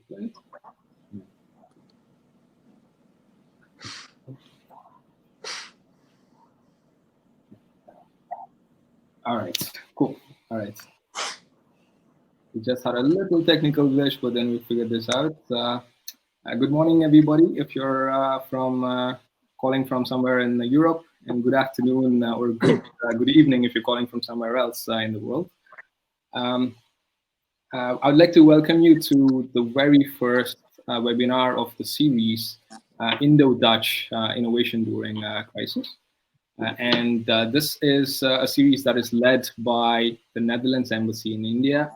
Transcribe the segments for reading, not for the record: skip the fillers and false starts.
right? All right, cool. All right. We just had a little technical glitch, but then we figured this out. Good morning, everybody. If you're calling from somewhere in Europe, and good afternoon or good evening if you're calling from somewhere else in the world. I'd like to welcome you to the very first webinar of the series, Indo-Dutch Innovation During Crisis. This is a series that is led by the Netherlands Embassy in India,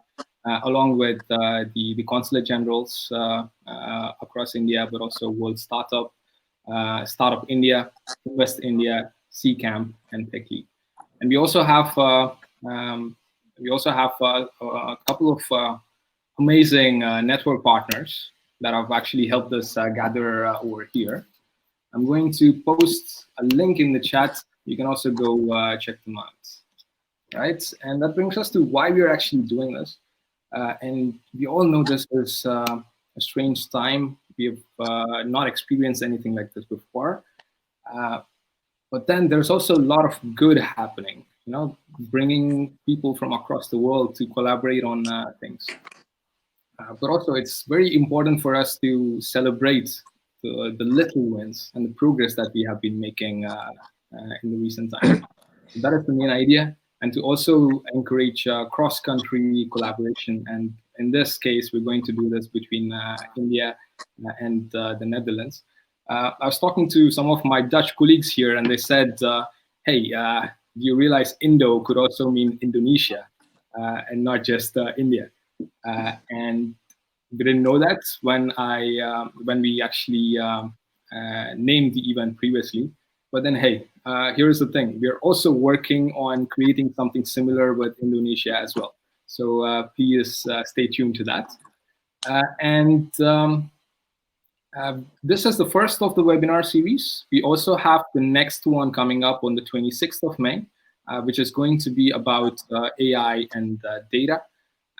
along with the Consulate Generals across India, but also World Startup, Startup India, West India, CCAMP, and Techie. And we also have a couple of amazing network partners that have actually helped us gather over here. I'm going to post a link in the chat. You can also go check them out, right? And that brings us to why we're actually doing this. And we all know this is a strange time. We have not experienced anything like this before. But then there's also a lot of good happening, you know, bringing people from across the world to collaborate on things. But also it's very important for us to celebrate the little wins and the progress that we have been making in the recent times. So that is the main idea, and to also encourage cross-country collaboration. And in this case, we're going to do this between India and the Netherlands. I was talking to some of my Dutch colleagues here, and they said, hey, do you realize Indo could also mean Indonesia and not just India? And didn't know that when we actually named the event previously. But then, hey, here's the thing. We're also working on creating something similar with Indonesia as well. So please stay tuned to that. This is the first of the webinar series. We also have the next one coming up on the 26th of May, which is going to be about AI and data.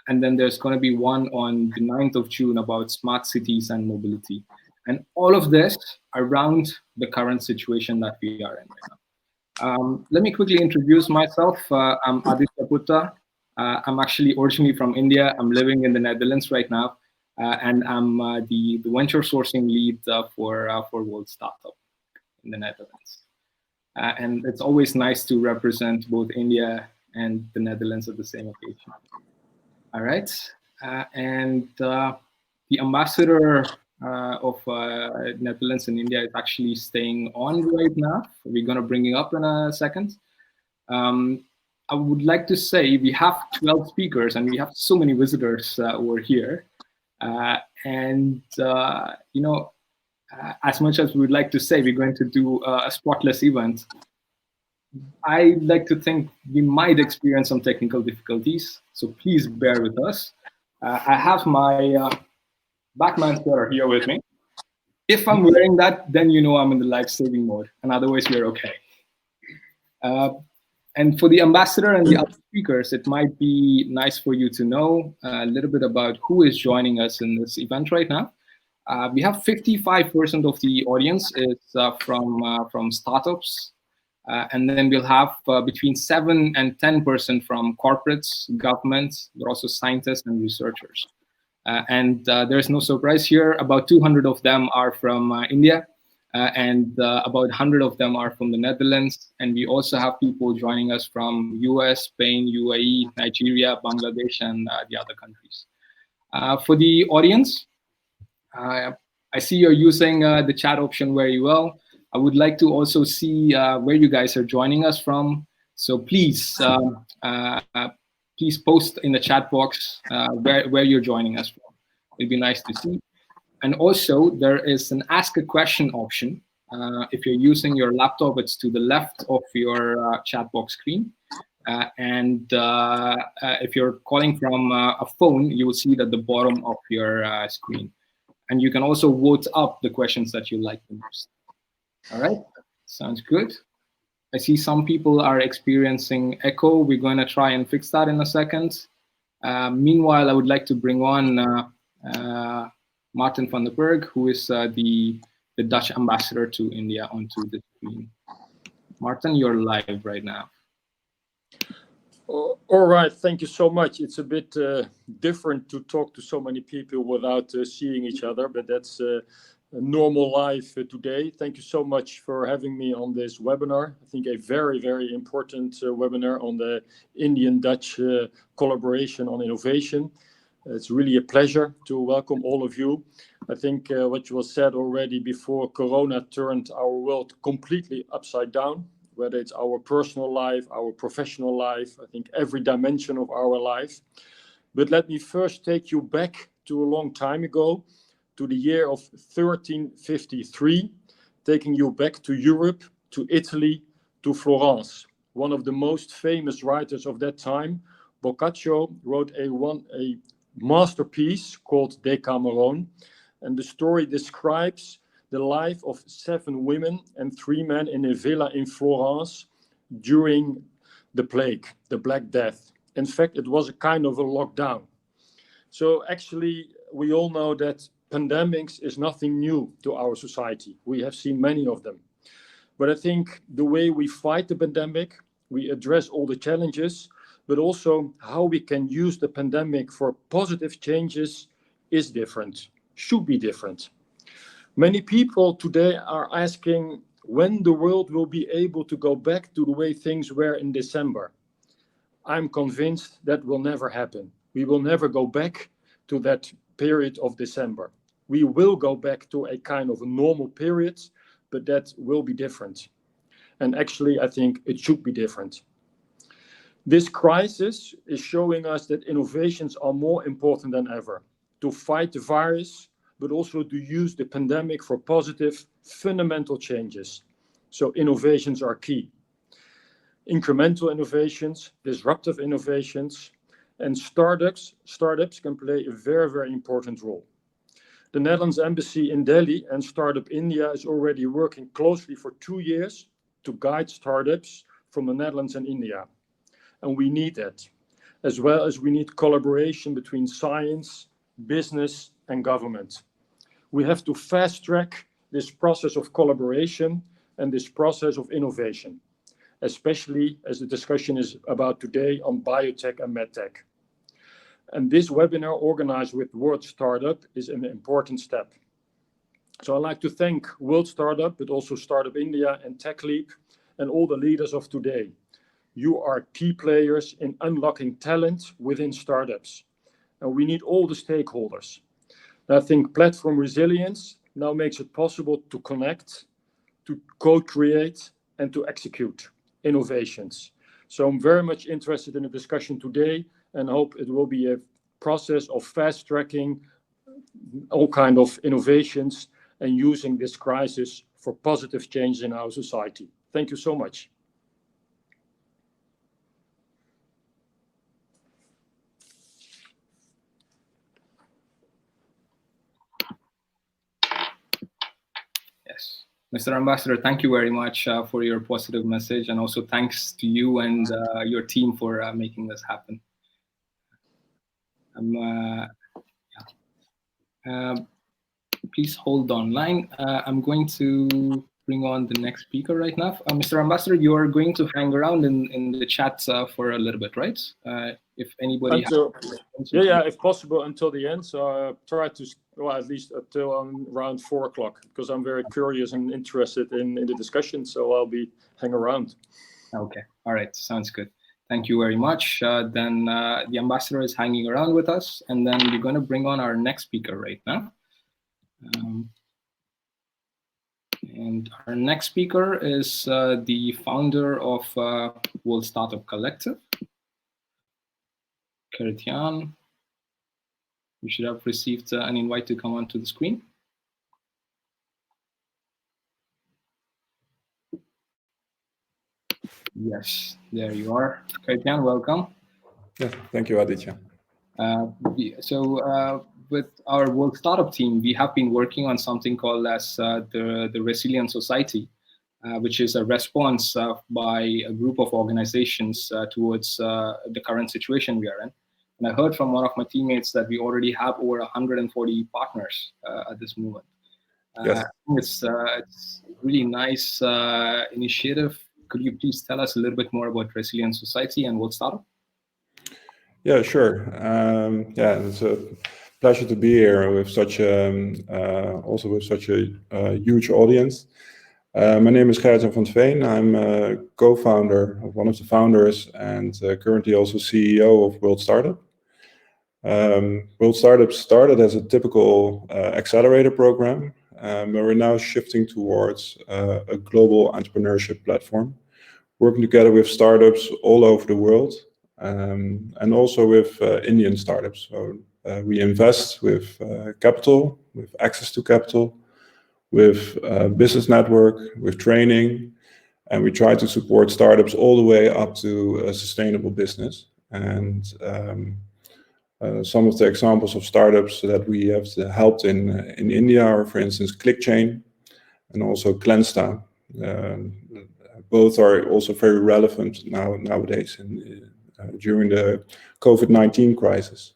And then there's going to be one on the 9th of June about smart cities and mobility. And all of this around the current situation that we are in right now. Let me quickly introduce myself. I'm Aditya Putta. I'm actually originally from India. I'm living in the Netherlands right now. And I'm the venture sourcing lead for World Startup in the Netherlands. And it's always nice to represent both India and the Netherlands at the same occasion. All right, the ambassador of Netherlands and India is actually staying on right now. We're going to bring it up in a second. I would like to say we have 12 speakers and we have so many visitors over here. You know, as much as we would like to say we're going to do a spotless event, I like to think we might experience some technical difficulties, so please bear with us. I have my Batman sweater here with me. If I'm wearing that, then you know I'm in the life-saving mode, and otherwise we're okay. And for the ambassador and the other speakers, it might be nice for you to know a little bit about who is joining us in this event right now. We have 55% of the audience is from startups. And then we'll have between 7 and 10% from corporates, governments, but also scientists and researchers. There's no surprise here. About 200 of them are from India, and about 100 of them are from the Netherlands. And we also have people joining us from US, Spain, UAE, Nigeria, Bangladesh, and the other countries. For the audience, I see you're using the chat option very well. I would like to also see where you guys are joining us from. So please, please post in the chat box where you're joining us from. It'd be nice to see. And also, there is an ask a question option. If you're using your laptop, it's to the left of your chat box screen. If you're calling from a phone, you will see it at the bottom of your screen. And you can also vote up the questions that you like the most. All right, sounds good. I see some people are experiencing echo. We're going to try and fix that in a second. Meanwhile, I would like to bring on Martin van der Berg, who is the Dutch ambassador to India, onto the screen. Martin, you're live right now. All right, thank you so much. It's a bit different to talk to so many people without seeing each other, but that's a normal life today. Thank you so much for having me on this webinar. I think a very, very important webinar on the Indian-Dutch collaboration on innovation. It's really a pleasure to welcome all of you. I think what was said already before, Corona turned our world completely upside down. Whether it's our personal life, our professional life, I think every dimension of our life. But let me first take you back to a long time ago, to the year of 1353, taking you back to Europe, to Italy, to Florence. One of the most famous writers of that time, Boccaccio, wrote a masterpiece called Decameron, and the story describes the life of 7 women and 3 men in a villa in Florence during the plague, the Black Death. In fact, it was a kind of a lockdown. So actually, we all know that pandemics is nothing new to our society. We have seen many of them. But I think the way we fight the pandemic, we address all the challenges, but also how we can use the pandemic for positive changes is different, should be different. Many people today are asking when the world will be able to go back to the way things were in December. I'm convinced that will never happen. We will never go back to that period of December. We will go back to a kind of a normal period, but that will be different. And actually, I think it should be different. This crisis is showing us that innovations are more important than ever to fight the virus, but also to use the pandemic for positive, fundamental changes. So innovations are key. Incremental innovations, disruptive innovations, and startups can play a very, very important role. The Netherlands Embassy in Delhi and Startup India is already working closely for 2 years to guide startups from the Netherlands and India. And we need that, as well as we need collaboration between science, business, and government. We have to fast track this process of collaboration and this process of innovation, especially as the discussion is about today on Biotech and Medtech. And this webinar organized with World Startup is an important step. So I'd like to thank World Startup, but also Startup India and TechLeap and all the leaders of today. You are key players in unlocking talent within startups. And we need all the stakeholders. I think platform resilience now makes it possible to connect, to co-create, and to execute innovations. So I'm very much interested in the discussion today and hope it will be a process of fast-tracking all kinds of innovations and using this crisis for positive change in our society. Thank you so much. Mr. Ambassador, thank you very much for your positive message, and also thanks to you and your team for making this happen. Please hold online. I'm going to bring on the next speaker right now. Mr. Ambassador, you are going to hang around in the chat for a little bit, right? If anybody yeah, if possible until the end. So try to, well, at least until around 4 o'clock, because I'm very curious and interested in the discussion. So I'll be hang around. Okay. All right. Sounds good. Thank you very much. Then the ambassador is hanging around with us, and then we're going to bring on our next speaker right now. And our next speaker is the founder of World Startup Collective, Kertian. You should have received an invite to come onto the screen. Yes, there you are. Kertian, welcome. Yes, thank you, Aditya. With our World Startup team, we have been working on something called as the Resilient Society, which is a response by a group of organizations towards the current situation we are in. And I heard from one of my teammates that we already have over 140 partners at this moment. Yes. I think it's a really nice initiative. Could you please tell us a little bit more about Resilient Society and World Startup? Yeah, sure. Yeah, it's a pleasure to be here with such also with such a huge audience. My name is Gert-Jan van 't Veen. I'm a co-founder of one of the founders and currently also CEO of World Startup. World Startup started as a typical accelerator program, but we're now shifting towards a global entrepreneurship platform, working together with startups all over the world, and also with Indian startups. So we invest with capital, with access to capital, with business network, with training, and we try to support startups all the way up to a sustainable business. And some of the examples of startups that we have helped in India are, for instance, ClickChain and also Clensta. Both are also very relevant nowadays during the COVID-19 crisis.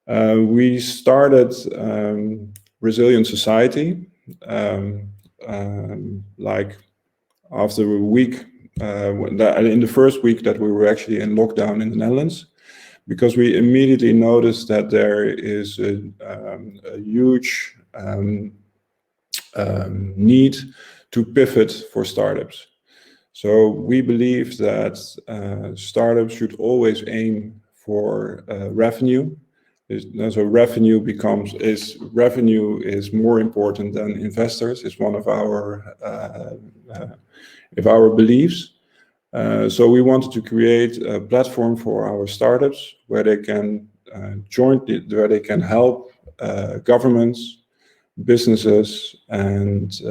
We started Resilient Society like after a week, in the first week that we were actually in lockdown in the Netherlands, because we immediately noticed that there is a huge need to pivot for startups. So we believe that startups should always aim for revenue. So revenue is more important than investors. It's one of our beliefs. So we wanted to create a platform for our startups where they can where they can help governments, businesses, and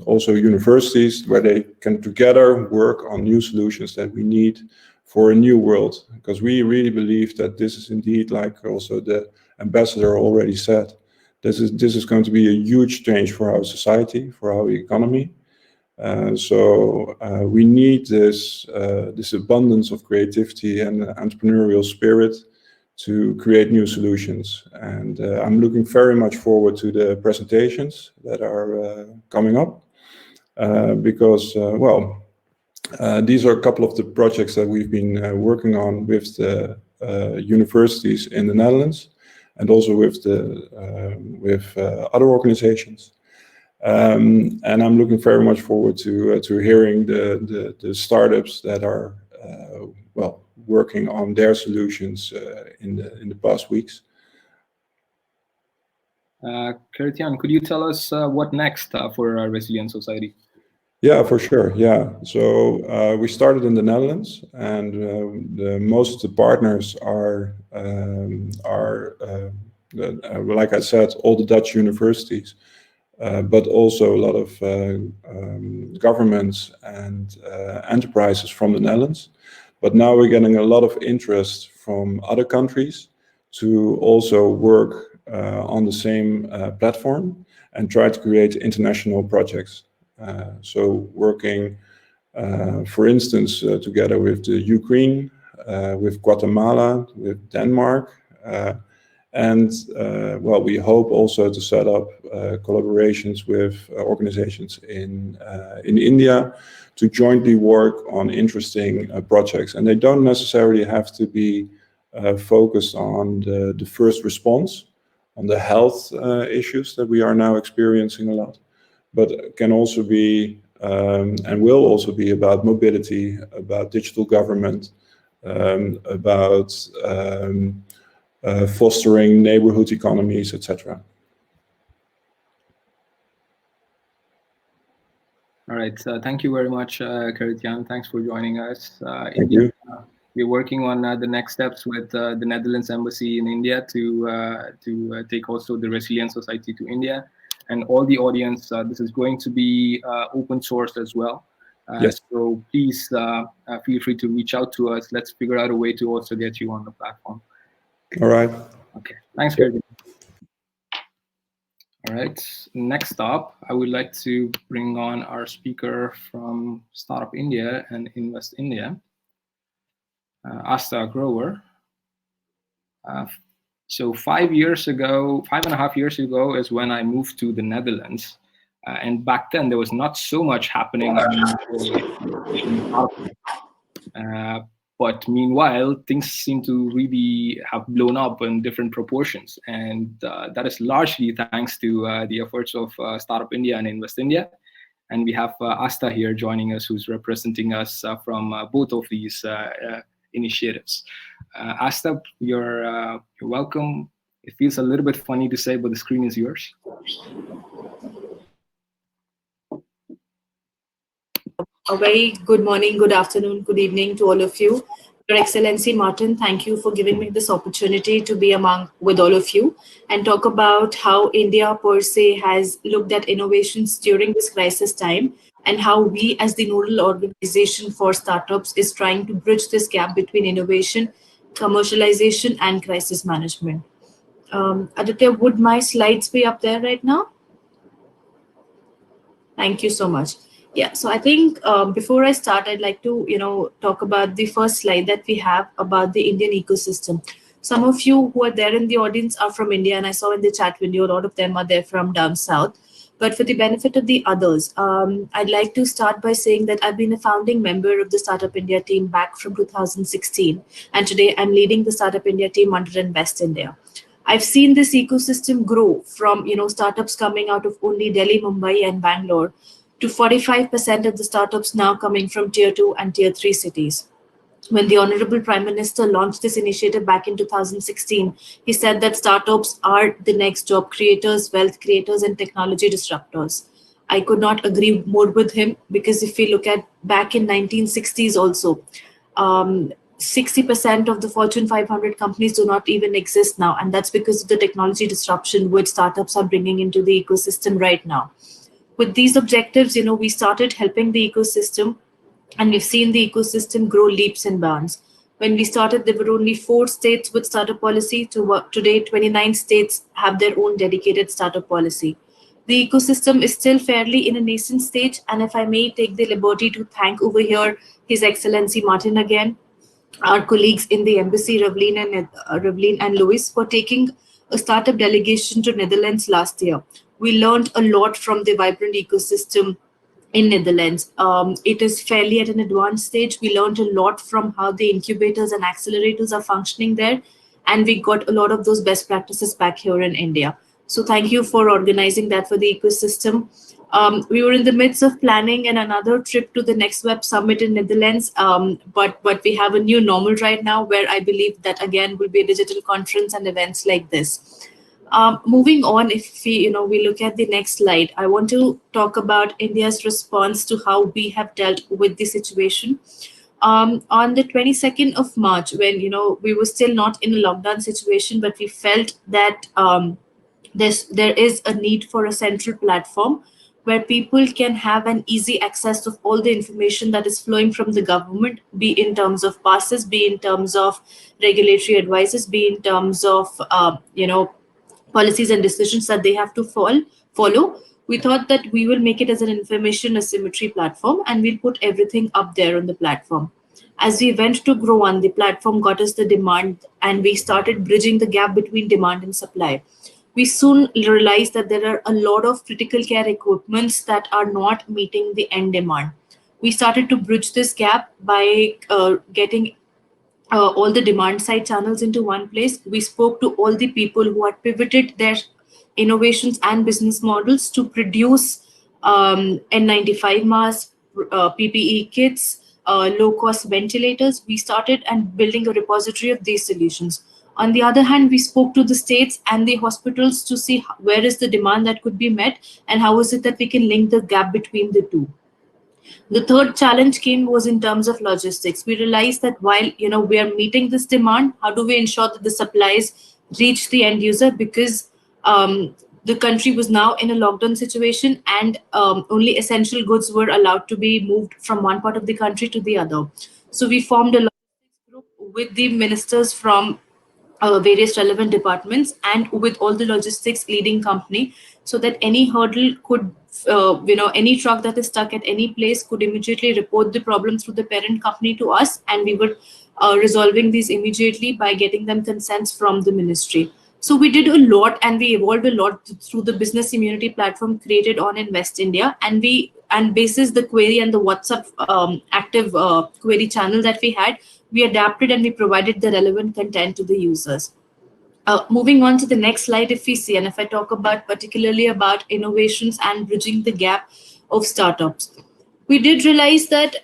also universities, where they can together work on new solutions that we need for a new world. Because we really believe that this is indeed, like also the ambassador already said, this is going to be a huge change for our society, for our economy. So we need this abundance of creativity and entrepreneurial spirit to create new solutions. And I'm looking very much forward to the presentations that are coming up, because, these are a couple of the projects that we've been working on with the universities in the Netherlands, and also with other organizations. And I'm looking very much forward to hearing the startups that are working on their solutions in the past weeks. Gert-Jan, could you tell us what next for Resilient Society? Yeah, for sure. Yeah, so we started in the Netherlands, and most of the partners are like I said, all the Dutch universities. But also a lot of governments and enterprises from the Netherlands. But now we're getting a lot of interest from other countries to also work on the same platform and try to create international projects. So working, for instance, together with the Ukraine, with Guatemala, with Denmark, and we hope also to set up collaborations with organizations in India to jointly work on interesting projects. And they don't necessarily have to be focused on the first response, on the health issues that we are now experiencing a lot, but can also be and will also be about mobility, about digital government, about fostering neighborhood economies, etc. All right. Thank you very much, Gert-Jan. Thanks for joining us. Thank you. We're working on the next steps with the Netherlands Embassy in India to take also the Resilient Society to India. And all the audience, this is going to be open source as well. Yes. So please feel free to reach out to us. Let's figure out a way to also get you on the platform. All right. Okay. Thanks, Gert. All right. Next up, I would like to bring on our speaker from Startup India and Invest India, Asta Grover. So 5.5 years ago is when I moved to the Netherlands. And back then there was not so much happening but meanwhile, things seem to really have blown up in different proportions. And that is largely thanks to the efforts of Startup India and Invest India. And we have Asta here joining us, who's representing us from both of these initiatives. Asta, you're welcome. It feels a little bit funny to say, but the screen is yours. A very good morning, good afternoon, good evening to all of you. Your Excellency Martin, thank you for giving me this opportunity to be among with all of you and talk about how India per se has looked at innovations during this crisis time and how we as the nodal organization for startups is trying to bridge this gap between innovation, commercialization and crisis management. Aditya, would my slides be up there right now? Thank you so much. Yeah, so I think before I start, I'd like to, talk about the first slide that we have about the Indian ecosystem. Some of you who are there in the audience are from India, and I saw in the chat window, a lot of them are there from down south. But for the benefit of the others, I'd like to start by saying that I've been a founding member of the Startup India team back from 2016. And today I'm leading the Startup India team under Invest India. I've seen this ecosystem grow from startups coming out of only Delhi, Mumbai, and Bangalore to 45% of the startups now coming from tier 2 and tier 3 cities. When the Honorable Prime Minister launched this initiative back in 2016, he said that startups are the next job creators, wealth creators, and technology disruptors. I could not agree more with him because if we look at back in 1960s also, 60% of the Fortune 500 companies do not even exist now. And that's because of the technology disruption which startups are bringing into the ecosystem right now. With these objectives, we started helping the ecosystem and we've seen the ecosystem grow leaps and bounds. When we started, there were only 4 states with startup policy. Today, 29 states have their own dedicated startup policy. The ecosystem is still fairly in a nascent stage. And if I may take the liberty to thank over here His Excellency Martin again, our colleagues in the embassy, Ravleen and Louis, for taking a startup delegation to Netherlands last year. We learned a lot from the vibrant ecosystem in Netherlands. It is fairly at an advanced stage. We learned a lot from how the incubators and accelerators are functioning there, and we got a lot of those best practices back here in India. So thank you for organizing that for the ecosystem. We were in the midst of planning another trip to the Next Web Summit in Netherlands, but we have a new normal right now where I believe that again will be a digital conference and events like this. Moving on, if we look at the next slide, I want to talk about India's response to how we have dealt with the situation. On the 22nd of March, when we were still not in a lockdown situation, but we felt that there is a need for a central platform where people can have an easy access of all the information that is flowing from the government, be in terms of passes, be in terms of regulatory advices, be in terms of policies and decisions that they have to follow. We thought that we will make it as an information asymmetry platform and we'll put everything up there on the platform. As we went to grow on, the platform got us the demand and we started bridging the gap between demand and supply. We soon realized that there are a lot of critical care equipments that are not meeting the end demand. We started to bridge this gap by getting all the demand side channels into one place. We spoke to all the people who had pivoted their innovations and business models to produce N95 masks, PPE kits, low-cost ventilators. We started and building a repository of these solutions. On the other hand, we spoke to the states and the hospitals to see where is the demand that could be met and how is it that we can link the gap between the two. The third challenge was in terms of logistics. We realized that while we are meeting this demand, how do we ensure that the supplies reach the end user, because the country was now in a lockdown situation and only essential goods were allowed to be moved from one part of the country to the other. So we formed a logistics group with the ministers from various relevant departments and with all the logistics leading company, so that any hurdle could, any truck that is stuck at any place could immediately report the problem through the parent company to us, and we would resolving these immediately by getting them consents from the ministry. So we did a lot and we evolved a lot through the business immunity platform created on Invest India, and basis the query and the WhatsApp active query channel that we had, we adapted and we provided the relevant content to the users. Moving on to the next slide, if we see, and if I talk about particularly about innovations and bridging the gap of startups, we did realize that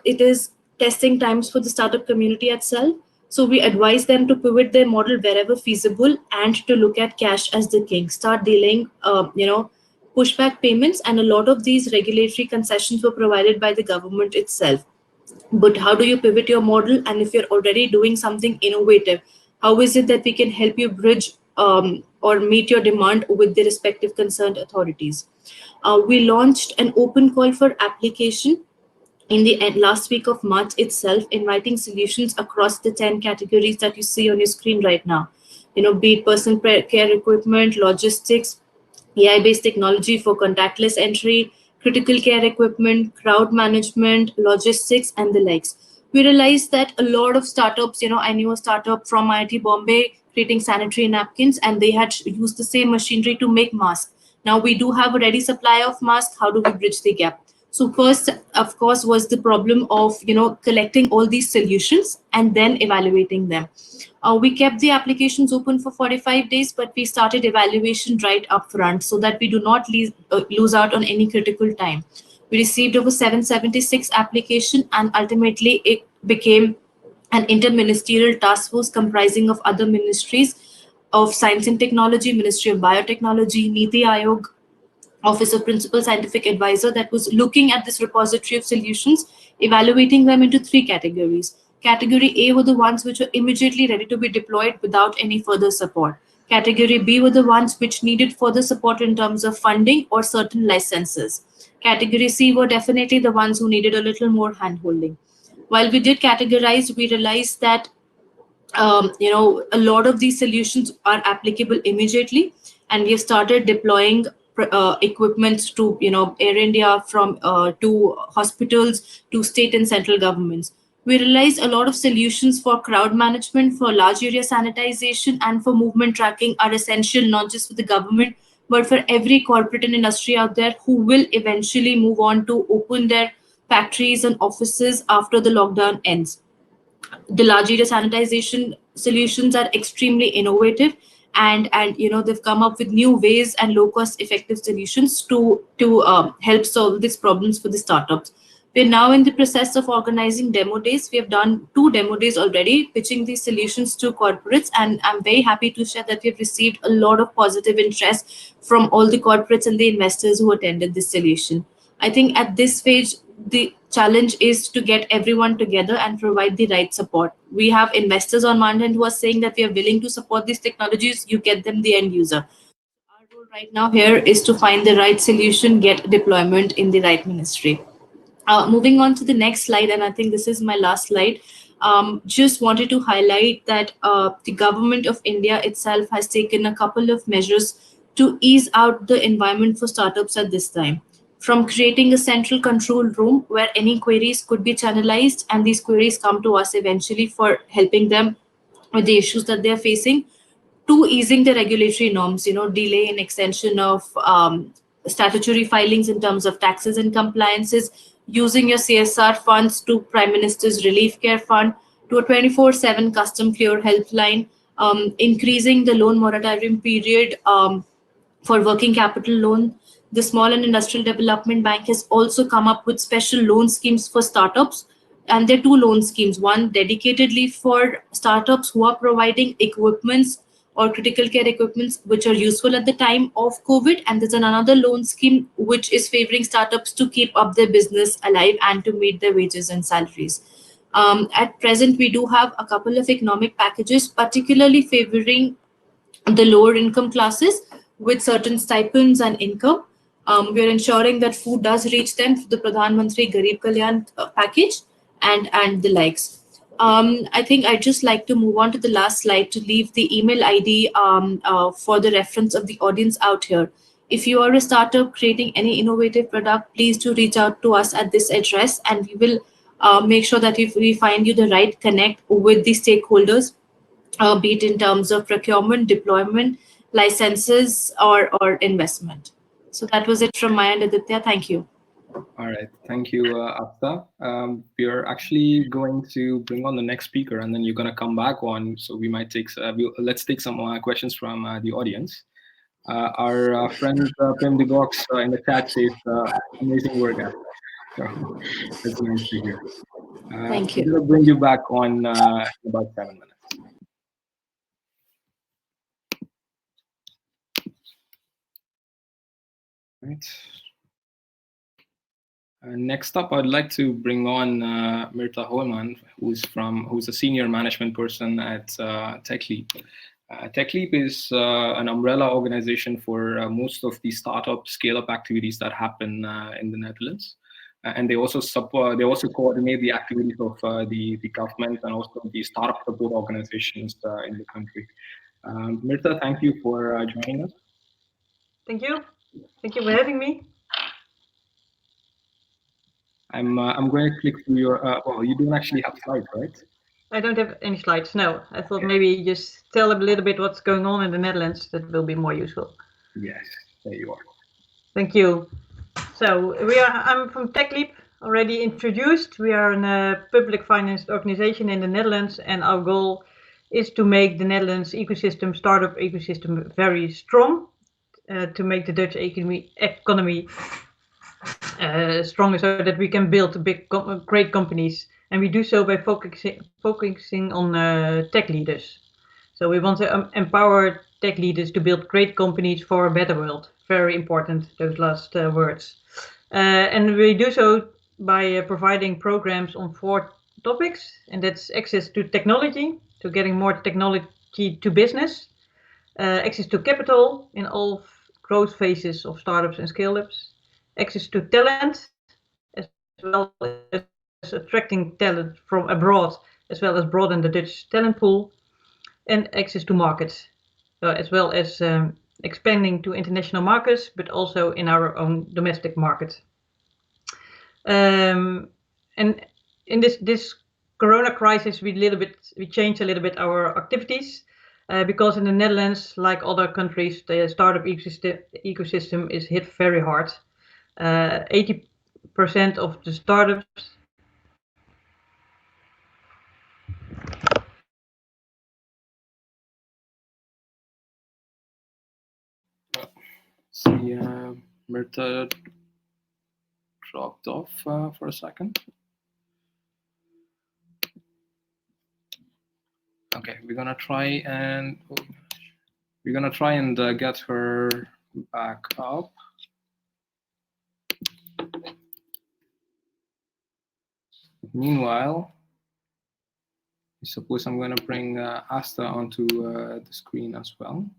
it is testing times for the startup community itself. So we advise them to pivot their model wherever feasible and to look at cash as the king. Start dealing, pushback payments, and a lot of these regulatory concessions were provided by the government itself. But how do you pivot your model? And if you're already doing something innovative, how is it that we can help you bridge or meet your demand with the respective concerned authorities? We launched an open call for application in the last week of March itself, inviting solutions across the 10 categories that you see on your screen right now. Be it personal care equipment, logistics, AI-based technology for contactless entry, critical care equipment, crowd management, logistics, and the likes. We realized that a lot of startups, I knew a startup from IIT Bombay creating sanitary napkins, and they had used the same machinery to make masks. Now we do have a ready supply of masks. How do we bridge the gap? So first, of course, was the problem of collecting all these solutions and then evaluating them. We kept the applications open for 45 days, but we started evaluation right up front so that we do not lose out on any critical time. We received over 776 applications, and ultimately it became an interministerial task force comprising of other ministries of Science and Technology, Ministry of Biotechnology, Niti Aayog, Office of Principal Scientific Advisor, that was looking at this repository of solutions, evaluating them into three categories. Category A were the ones which were immediately ready to be deployed without any further support. Category B were the ones which needed further support in terms of funding or certain licenses. Category C were definitely the ones who needed a little more handholding. While we did categorize, we realized that a lot of these solutions are applicable immediately, and we have started deploying equipment to Air India, from to hospitals to state and central governments. We realized a lot of solutions for crowd management, for large area sanitization, and for movement tracking are essential not just for the government but for every corporate and industry out there who will eventually move on to open their factories and offices after the lockdown ends. The large area sanitization solutions are extremely innovative, and they've come up with new ways and low cost effective solutions to help solve these problems for the startups. We're now in the process of organizing demo days. We have done 2 demo days already, pitching these solutions to corporates, and I'm very happy to share that we've received a lot of positive interest from all the corporates and the investors who attended this solution. I think at this stage, the challenge is to get everyone together and provide the right support. We have investors on one hand who are saying that we are willing to support these technologies. You get them the end user. Our role right now here is to find the right solution, get deployment in the right ministry. Moving on to the next slide, and I think this is my last slide. Just wanted to highlight that the government of India itself has taken a couple of measures to ease out the environment for startups at this time. From creating a central control room where any queries could be channelized, and these queries come to us eventually for helping them with the issues that they're facing, to easing the regulatory norms, delay and extension of statutory filings in terms of taxes and compliances, using your CSR funds to Prime Minister's Relief Care Fund, to a 24/7 custom clear helpline, increasing the loan moratorium period for working capital loan. The Small and Industrial Development Bank has also come up with special loan schemes for startups. And there are 2 loan schemes, one dedicatedly for startups who are providing equipments or critical care equipments which are useful at the time of COVID. And there's another loan scheme which is favoring startups to keep up their business alive and to meet their wages and salaries. At present, we do have a couple of economic packages, particularly favoring the lower income classes with certain stipends and income. We are ensuring that food does reach them through the Pradhan Mantri Garib Kalyan package and the likes. I think I'd just like to move on to the last slide to leave the email ID for the reference of the audience out here. If you are a startup creating any innovative product, please do reach out to us at this address, and we will make sure that if we find you the right connect with the stakeholders, be it in terms of procurement, deployment, licenses, or investment. So that was it from my end, Aditya. Thank you. All right, thank you, Asta. We're actually going to bring on the next speaker, and then you're going to come back on. So we might take let's take some questions from the audience. Our friend Pim de Box in the chat says, "Amazing work, Asta." So that's nice to hear. Thank you. I'm going to bring you back on in about 7 minutes. Right. Next up, I'd like to bring on Mirta Holman, who's a senior management person at TechLeap. TechLeap is an umbrella organization for most of the startup scale-up activities that happen in the Netherlands, and they also coordinate the activities of the government and also the startup support organizations in the country. Mirta, thank you for joining us. Thank you. Thank you for having me. I'm going to click through your. Well, you don't actually have slides, right? I don't have any slides. No, I thought maybe just tell a little bit what's going on in the Netherlands. That will be more useful. Yes, there you are. Thank you. So I'm from TechLeap, already introduced. We are a public financed organization in the Netherlands, and our goal is to make the Netherlands startup ecosystem very strong, to make the Dutch economy stronger, so that we can build great companies. And we do so by focusing on tech leaders. So we want to empower tech leaders to build great companies for a better world. Very important, those last words. And we do so by providing programs on 4 topics, and that's access to technology, to getting more technology to business, access to capital in all growth phases of startups and scale-ups, access to talent, as well as attracting talent from abroad, as well as broaden the Dutch talent pool, and access to markets, as well as expanding to international markets, but also in our own domestic market. And in this Corona crisis, we changed a little bit our activities, because in the Netherlands, like other countries, the startup ecosystem is hit very hard. 80% of the startups See, Mirta dropped off for a second. Okay, we're gonna try and get her back up. Meanwhile, I suppose I'm gonna bring Asta onto the screen as well.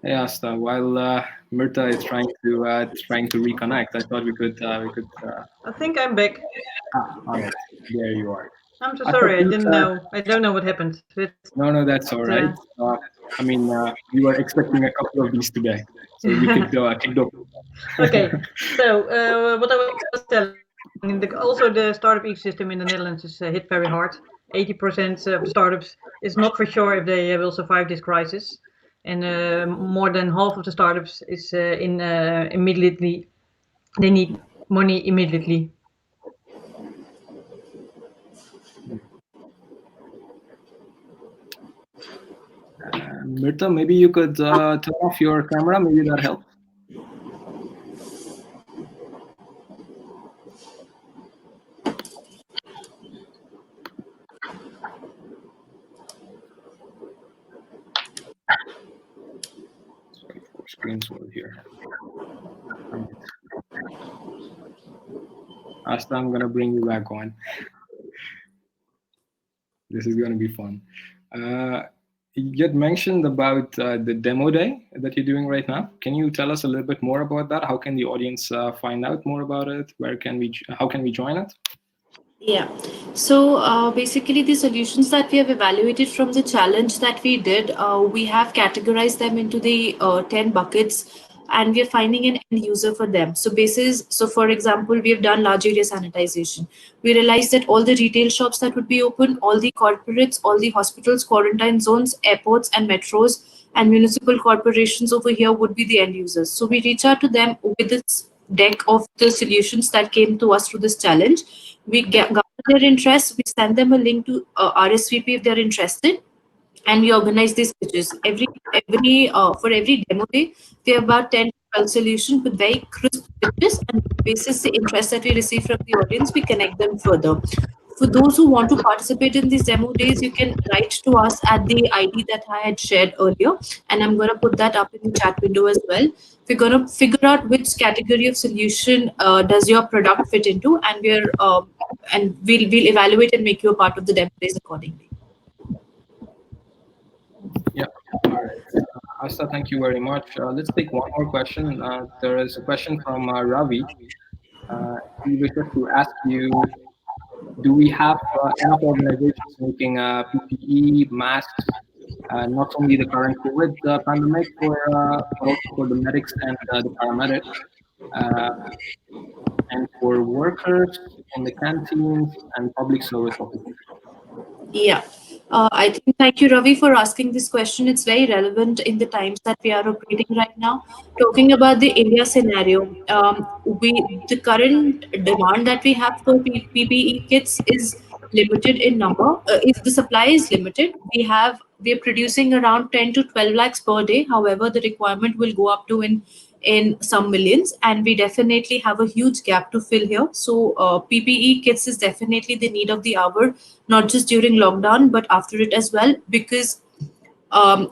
Hey Asta, while Mirta is trying to reconnect, I thought we could. I think I'm back. All right, there you are. I'm so sorry, I didn't know. I don't know what happened. No, that's all right. I mean, you were expecting a couple of these today, so you could kick off. Okay, so what I was telling, also the startup ecosystem in the Netherlands is hit very hard. 80% of startups is not for sure if they will survive this crisis, and more than half of the startups is immediately. They need money immediately. Mirta, maybe you could turn off your camera. Maybe that helps. Sorry for screen swirl here. Asta, I'm gonna bring you back on. This is gonna be fun. You had mentioned about the demo day that you're doing right now. Can you tell us a little bit more about that? How can the audience find out more about it? How can we join it? Yeah. So basically, the solutions that we have evaluated from the challenge that we did, we have categorized them into the 10 buckets, and we are finding an end user for them. So for example, we have done large area sanitization. We realized that all the retail shops that would be open, all the corporates, all the hospitals, quarantine zones, airports, and metros, and municipal corporations over here would be the end users. So we reach out to them with this deck of the solutions that came to us through this challenge. We gather their interest, we send them a link to RSVP if they're interested, and we organize these pitches. For every demo day, we have about 10 to 12 solutions with very crisp pitches, and basis the interest that we receive from the audience, we connect them further. For those who want to participate in these demo days, you can write to us at the ID that I had shared earlier, and I'm going to put that up in the chat window as well. We're going to figure out which category of solution does your product fit into, and we'll evaluate and make you a part of the demo days accordingly. Yeah. All right. Asta, thank you very much. Let's take one more question. There is a question from Ravi. He wishes to ask you, do we have enough organizations making PPE, masks, not only the current COVID pandemic, but also for the medics and the paramedics, and for workers in the canteens and public service officers? Yeah. I think thank you, Ravi, for asking this question. It's very relevant in the times that we are operating right now. Talking about the India scenario, the current demand that we have for PPE kits is limited in number. If the supply is limited, we are producing around 10 to 12 lakhs per day. However, the requirement will go up to in some millions, and we definitely have a huge gap to fill here. So PPE kits is definitely the need of the hour, not just during lockdown but after it as well, because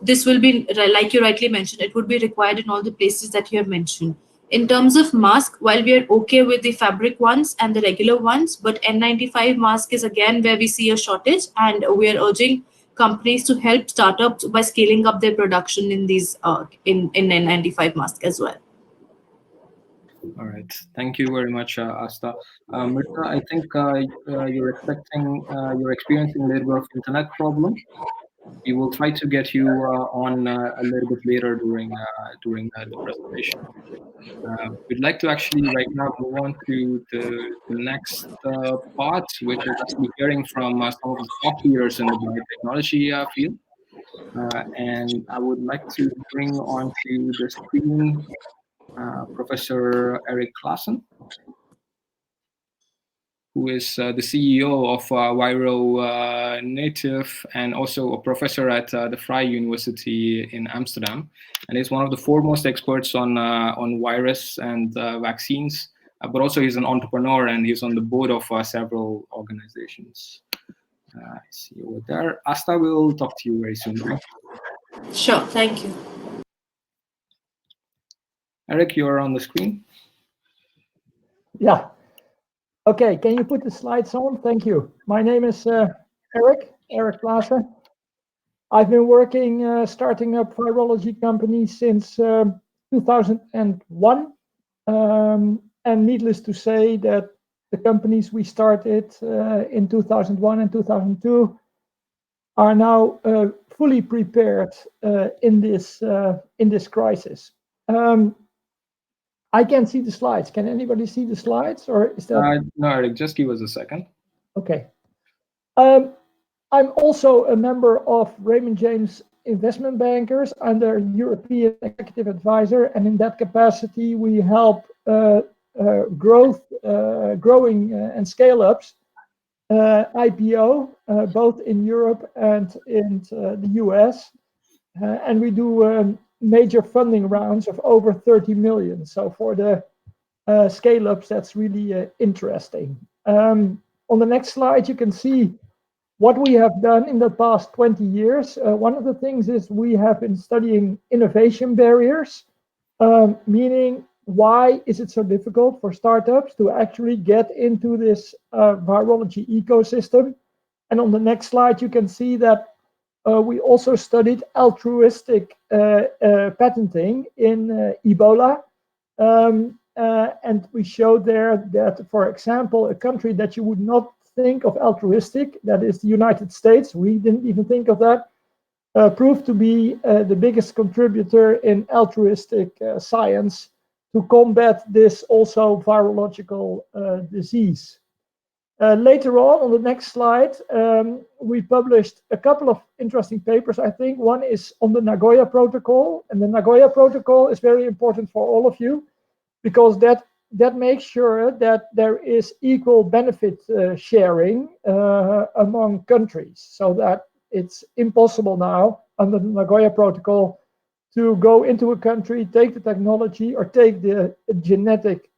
this will be, like you rightly mentioned, it would be required in all the places that you have mentioned. In terms of mask, while we are okay with the fabric ones and the regular ones, but N95 mask is again where we see a shortage, and we are urging companies to help startups by scaling up their production in these in N95 mask as well. All right. Thank you very much, Asta. Mrita, I think you're experiencing a little bit of internet problem. We will try to get you on a little bit later during the presentation. We'd like to actually right now move on to the next part, which is actually hearing from some of the thought leaders in the biotechnology field. And I would like to bring onto the screen Professor Eric Claassen, who is the CEO of Viro Native and also a professor at the Vrije University in Amsterdam, and is one of the foremost experts on virus and vaccines. But also he's an entrepreneur and he's on the board of several organizations. I see you over there. Asta will talk to you very soon. Sure, thank you. Eric, you're on the screen. Yeah. Okay, can you put the slides on? Thank you. My name is Eric Claassen. I've been working starting up virology companies since 2001. And needless to say that the companies we started in 2001 and 2002 are now fully prepared in this crisis. I can't see the slides. Can anybody see the slides, or is that? No, Eric, just give us a second. Okay. I'm also a member of Raymond James Investment Bankers. I'm their European Executive Advisor, and in that capacity, we help growing and scale-ups, IPO, both in Europe and in the US. And we do major funding rounds of over 30 million. So for the scale-ups, that's really interesting. On the next slide, you can see what we have done in the past 20 years. One of the things is we have been studying innovation barriers, meaning why is it so difficult for startups to actually get into this virology ecosystem? And on the next slide, you can see that we also studied altruistic patenting in Ebola. And we showed there that, for example, a country that you would not think of altruistic, that is the United States, we didn't even think of that, proved to be the biggest contributor in altruistic science to combat this also virological disease. Later on the next slide, we published a couple of interesting papers, I think. One is on the Nagoya Protocol, and the Nagoya Protocol is very important for all of you because that makes sure that there is equal benefit sharing among countries, so that it's impossible now under the Nagoya Protocol to go into a country, take the technology or take the genetic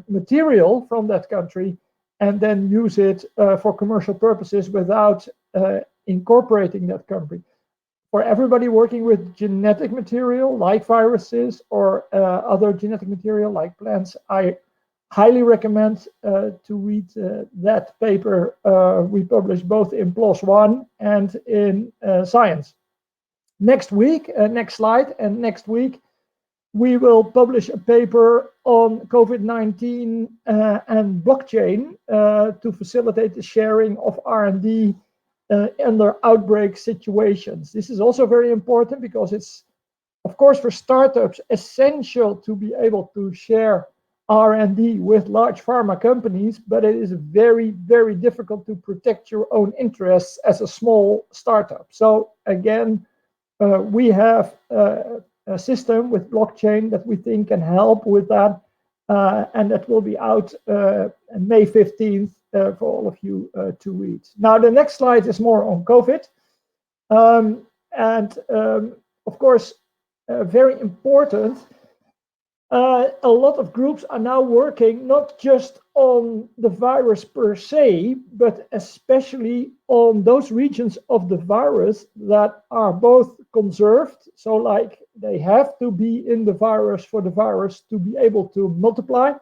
material from that country and then use it for commercial purposes without incorporating that country. For everybody working with genetic material like viruses or other genetic material like plants, I highly recommend to read that paper we published both in PLOS ONE and in Science. Next week, next slide, and next week, we will publish a paper on COVID-19 and blockchain to facilitate the sharing of R&D under outbreak situations. This is also very important because it's, of course, for startups, essential to be able to share R&D with large pharma companies, but it is very, very difficult to protect your own interests as a small startup. So again, we have a system with blockchain that we think can help with that, and that will be out May 15th for all of you to read. Now, the next slide is more on COVID. Of course, very important, a lot of groups are now working not just on the virus per se, but especially on those regions of the virus that are both conserved, so like they have to be in the virus for the virus to be able to multiply,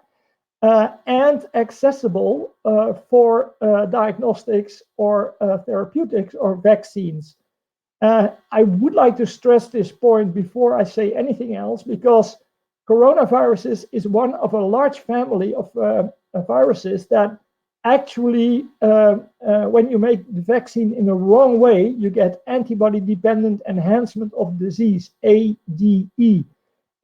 and accessible for diagnostics or therapeutics or vaccines. I would like to stress this point before I say anything else, because coronaviruses is one of a large family of viruses that actually, when you make the vaccine in the wrong way, you get antibody-dependent enhancement of disease, ADE.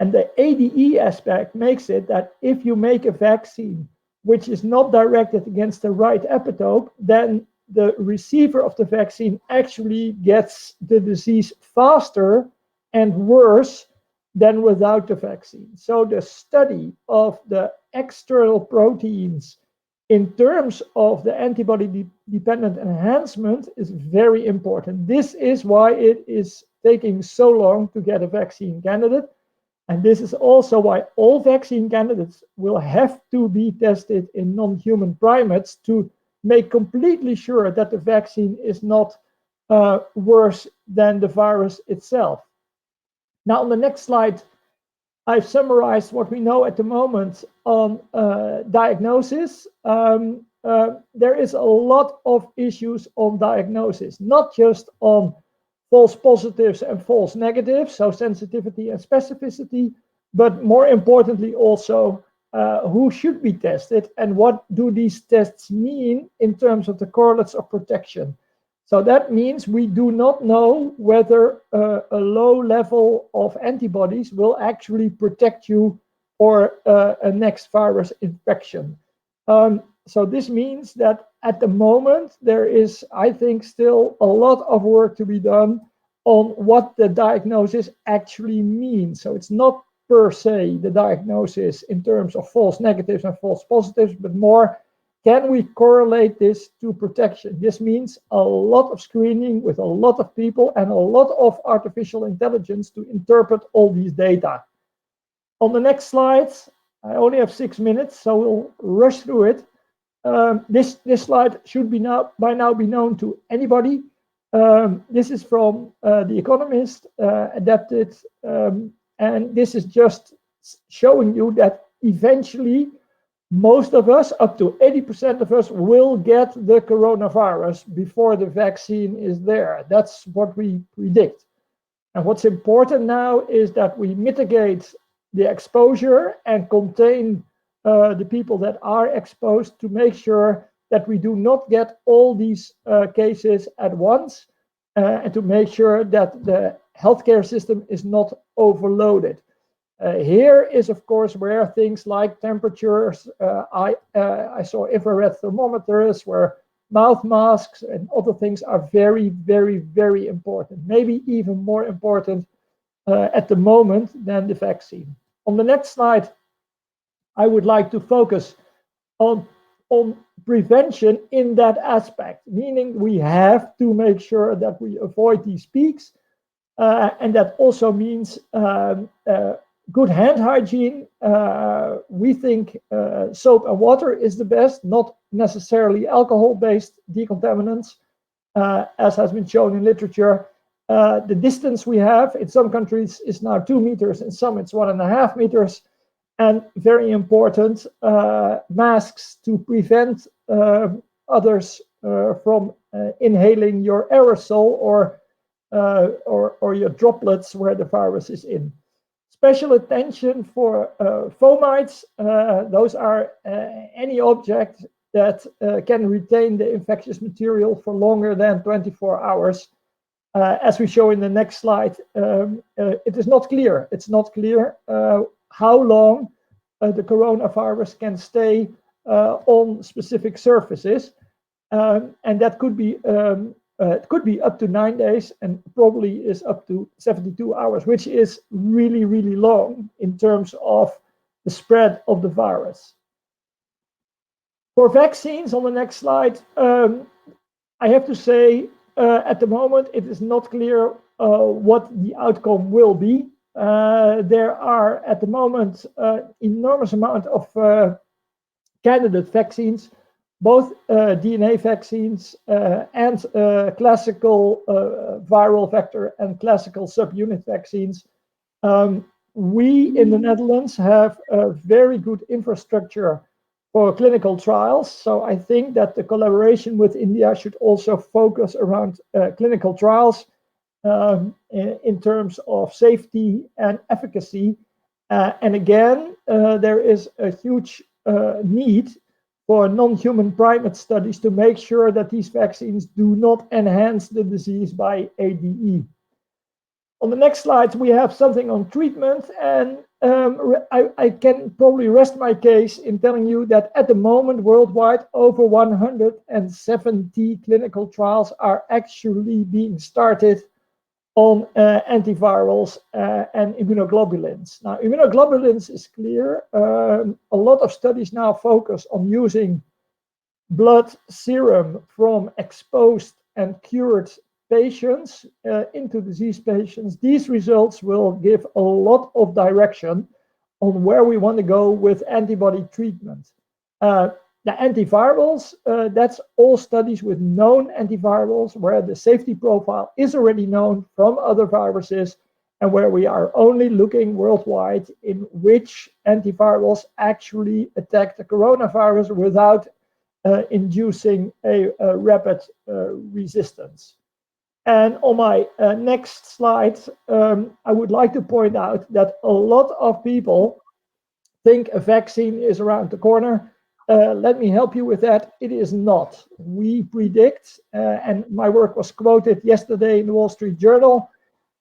And the ADE aspect makes it that if you make a vaccine which is not directed against the right epitope, then the receiver of the vaccine actually gets the disease faster and worse than without the vaccine. So the study of the external proteins in terms of the antibody-dependent enhancement is very important. This is why it is taking so long to get a vaccine candidate. And this is also why all vaccine candidates will have to be tested in non-human primates to make completely sure that the vaccine is not worse than the virus itself. Now, on the next slide, I've summarized what we know at the moment on diagnosis. There is a lot of issues on diagnosis, not just on false positives and false negatives, so sensitivity and specificity, but more importantly also who should be tested and what do these tests mean in terms of the correlates of protection. So that means we do not know whether a low level of antibodies will actually protect you for a next virus infection. So this means that at the moment, there is, I think, still a lot of work to be done on what the diagnosis actually means. So it's not per se the diagnosis in terms of false negatives and false positives, but more, can we correlate this to protection? This means a lot of screening with a lot of people and a lot of artificial intelligence to interpret all these data. On the next slide, I only have 6 minutes, so we'll rush through it. This slide should be by now be known to anybody. This is from The Economist, adapted, and this is just showing you that eventually most of us, up to 80% of us, will get the coronavirus before the vaccine is there. That's what we predict. And what's important now is that we mitigate the exposure and contain the people that are exposed to make sure that we do not get all these cases at once, and to make sure that the healthcare system is not overloaded. Here is, of course, where things like temperatures, I saw infrared thermometers, where mouth masks and other things are very, very, very important, maybe even more important at the moment than the vaccine. On the next slide, I would like to focus on prevention in that aspect, meaning we have to make sure that we avoid these peaks, and that also means good hand hygiene. We think soap and water is the best, not necessarily alcohol-based decontaminants, as has been shown in literature. The distance we have in some countries is now 2 meters, in some it's 1.5 meters. And very important, masks to prevent others from inhaling your aerosol or your droplets where the virus is in. Special attention for fomites. Those are any object that can retain the infectious material for longer than 24 hours. As we show in the next slide, it is not clear. It's not clear how long the coronavirus can stay on specific surfaces, and that could be up to 9 days, and probably is up to 72 hours, which is really, really long in terms of the spread of the virus. For vaccines, on the next slide, I have to say, at the moment, it is not clear what the outcome will be. There are at the moment enormous amount of candidate vaccines, both DNA vaccines and classical viral vector and classical subunit vaccines. We in the Netherlands have a very good infrastructure for clinical trials, so I think that the collaboration with India should also focus around clinical trials in terms of safety and efficacy. And again, there is a huge need for non-human primate studies to make sure that these vaccines do not enhance the disease by ADE. On the next slide, we have something on treatment, and I can probably rest my case in telling you that at the moment, worldwide, over 170 clinical trials are actually being started on antivirals and immunoglobulins. Now, immunoglobulins is clear. A lot of studies now focus on using blood serum from exposed and cured patients into disease patients. These results will give a lot of direction on where we want to go with antibody treatment. The antivirals, that's all studies with known antivirals where the safety profile is already known from other viruses, and where we are only looking worldwide in which antivirals actually attack the coronavirus without inducing a rapid resistance. And on my next slide, I would like to point out that a lot of people think a vaccine is around the corner. Let me help you with that. It is not. We predict, and my work was quoted yesterday in the Wall Street Journal,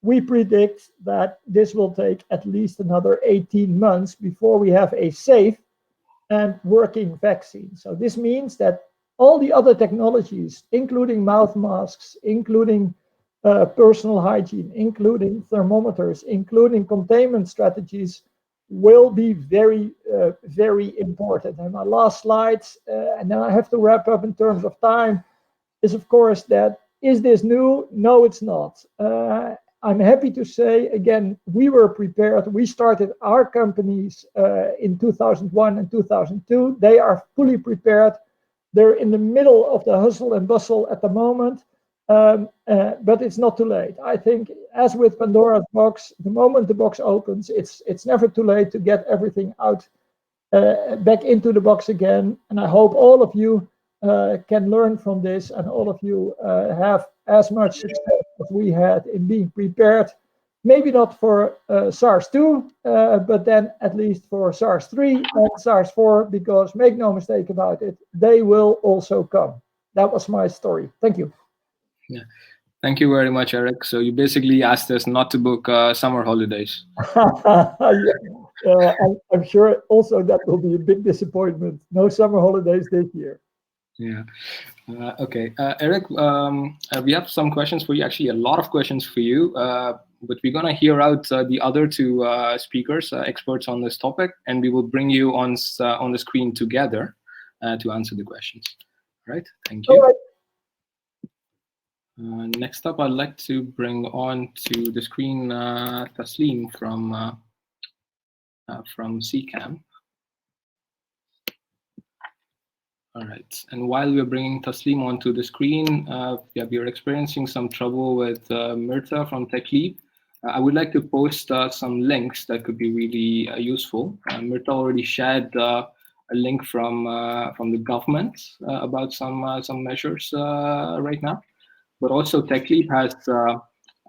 we predict that this will take at least another 18 months before we have a safe and working vaccine. So this means that all the other technologies, including mouth masks, including personal hygiene, including thermometers, including containment strategies, will be very, very important. And my last slides, and then I have to wrap up in terms of time, is of course that, is this new? No, it's not. I'm happy to say, again, we were prepared. We started our companies in 2001 and 2002. They are fully prepared. They're in the middle of the hustle and bustle at the moment. But it's not too late. I think, as with Pandora's box, the moment the box opens, it's never too late to get everything out, back into the box again. And I hope all of you can learn from this, and all of you have as much success as we had in being prepared maybe not for SARS-2, but then at least for SARS-3 and SARS-4, because make no mistake about it, they will also come. That was my story. Thank you. Yeah. Thank you very much, Eric. So you basically asked us not to book summer holidays. I'm sure also that will be a big disappointment. No summer holidays this year. Yeah. Okay. Eric, we have some questions for you, actually a lot of questions for you, but we're going to hear out the other two speakers, experts on this topic, and we will bring you on the screen together to answer the questions. All right. Thank you. All right. Next up, I'd like to bring on to the screen Taslim from CCAMP. All right, and while we're bringing Taslim onto the screen, yeah, we're experiencing some trouble with Mirta from TechLeap. I would like to post some links that could be really useful. Mirta already shared a link from the government about some measures right now. But also TechLeap has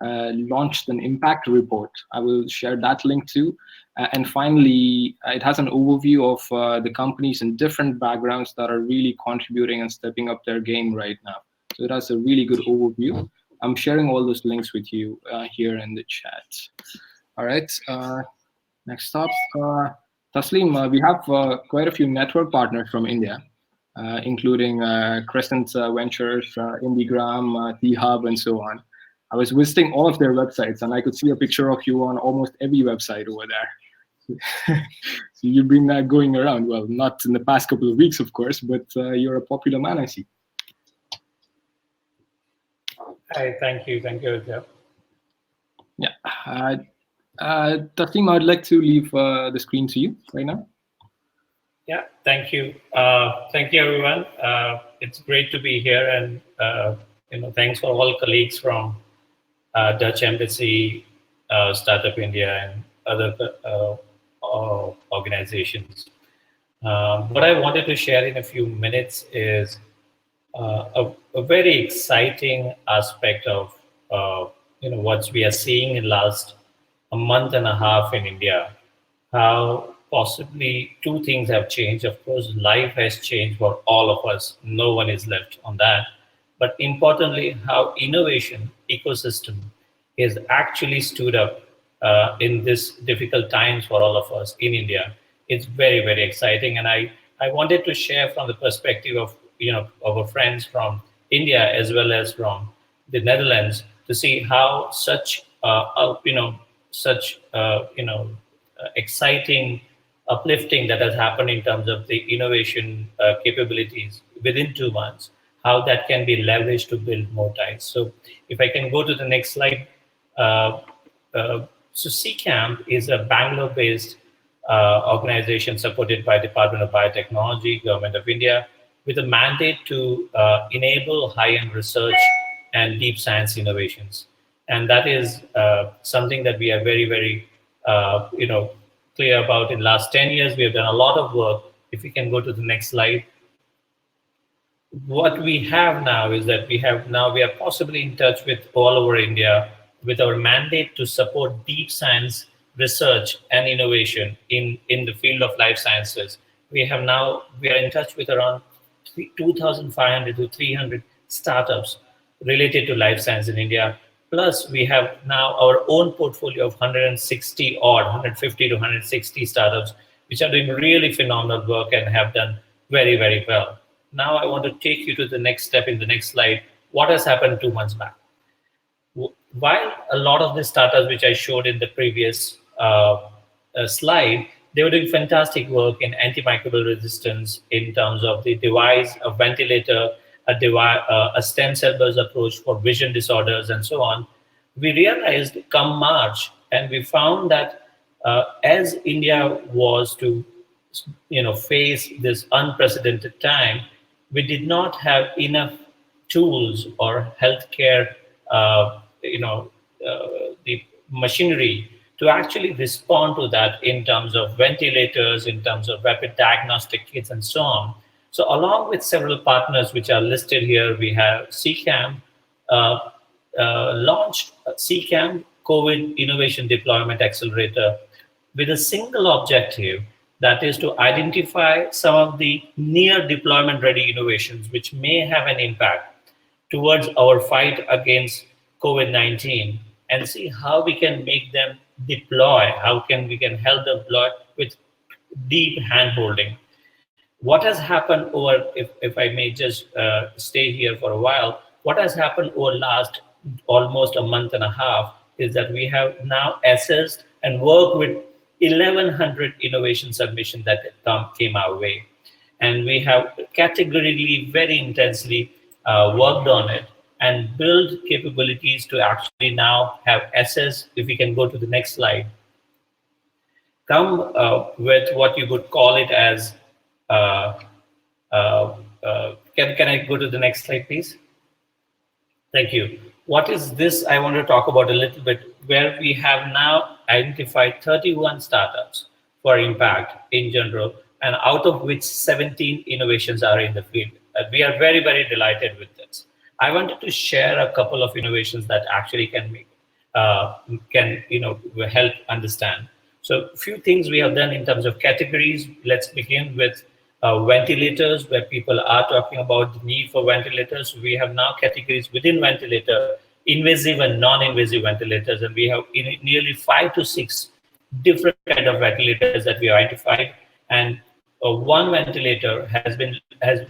launched an impact report. I will share that link too. And finally, it has an overview of the companies in different backgrounds that are really contributing and stepping up their game right now. So it has a really good overview. I'm sharing all those links with you here in the chat. All right, next up, Taslim, we have quite a few network partners from India. Including Crescent Ventures, IndiGram, T-Hub, and so on. I was visiting all of their websites, and I could see a picture of you on almost every website over there. So you've been going around, well, not in the past couple of weeks, of course, but you're a popular man, I see. Hi, thank you, Jeff. Yeah, Taslim, I'd like to leave the screen to you right now. Yeah, thank you. Thank you, everyone. It's great to be here, and thanks for all colleagues from Dutch Embassy, Startup India, and other organizations. What I wanted to share in a few minutes is a very exciting aspect of what we are seeing in last a month and a half in India. How possibly two things have changed. Of course, life has changed for all of us. No one is left on that. But importantly, how innovation ecosystem is actually stood up in this difficult times for all of us in India. It's very, very exciting. And I wanted to share from the perspective of our friends from India as well as from the Netherlands to see how such exciting uplifting that has happened in terms of the innovation capabilities within 2 months, how that can be leveraged to build more ties. So if I can go to the next slide. So CCAMP is a Bangalore-based organization supported by Department of Biotechnology, Government of India, with a mandate to enable high-end research and deep science innovations. And that is something that we are very, very, clear about. In the last 10 years, we have done a lot of work. If we can go to the next slide. What we have now is that we are possibly in touch with all over India with our mandate to support deep science research and innovation in the field of life sciences. We are in touch with around 2,500 to 300 startups related to life science in India. Plus, we have now our own portfolio of 150 to 160 startups, which are doing really phenomenal work and have done very, very well. Now, I want to take you to the next step in the next slide. What has happened 2 months back? While a lot of the startups, which I showed in the previous slide, they were doing fantastic work in antimicrobial resistance in terms of the device, a ventilator, a stem cell-based approach for vision disorders, and so on. We realized come March, and we found that as India was to face this unprecedented time, we did not have enough tools or healthcare the machinery to actually respond to that in terms of ventilators, in terms of rapid diagnostic kits, and so on. So along with several partners which are listed here, we have CCAMP launched CCAMP COVID Innovation Deployment Accelerator with a single objective, that is to identify some of the near deployment ready innovations which may have an impact towards our fight against COVID-19 and see how we can make them deploy, we can help them deploy with deep hand-holding. What has happened over, if I may just stay here for a while, what has happened over last almost a month and a half is that we have now assessed and worked with 1,100 innovation submissions that came our way. And we have categorically, very intensely worked on it and build capabilities to actually now have assessed, if we can go to the next slide, come with what you would call it as, can I go to the next slide, please? Thank you. What is this? I want to talk about a little bit, where we have now identified 31 startups for impact in general, and out of which 17 innovations are in the field. We are very, very delighted with this. I wanted to share a couple of innovations that actually can make, help understand. So a few things we have done in terms of categories. Let's begin with ventilators, where people are talking about the need for ventilators. We have now categories within ventilator, invasive and non-invasive ventilators, and we have nearly 5 to 6 different kind of ventilators that we identified. And one ventilator has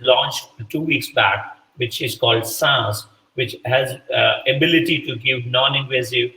launched 2 weeks back, which is called SMES, which has ability to give non-invasive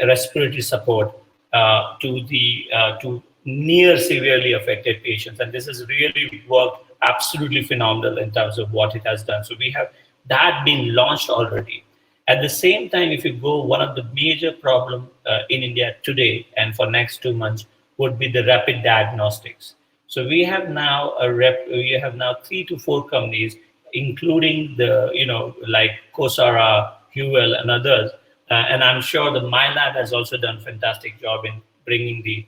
respiratory support to near severely affected patients. And this has really worked absolutely phenomenal in terms of what it has done. So we have that been launched already. At the same time, if you go, one of the major problems in India today and for next 2 months would be the rapid diagnostics. So we have now 3 to 4 companies, including the, like Kosara, Huel, and others. And I'm sure that my lab has also done a fantastic job in bringing the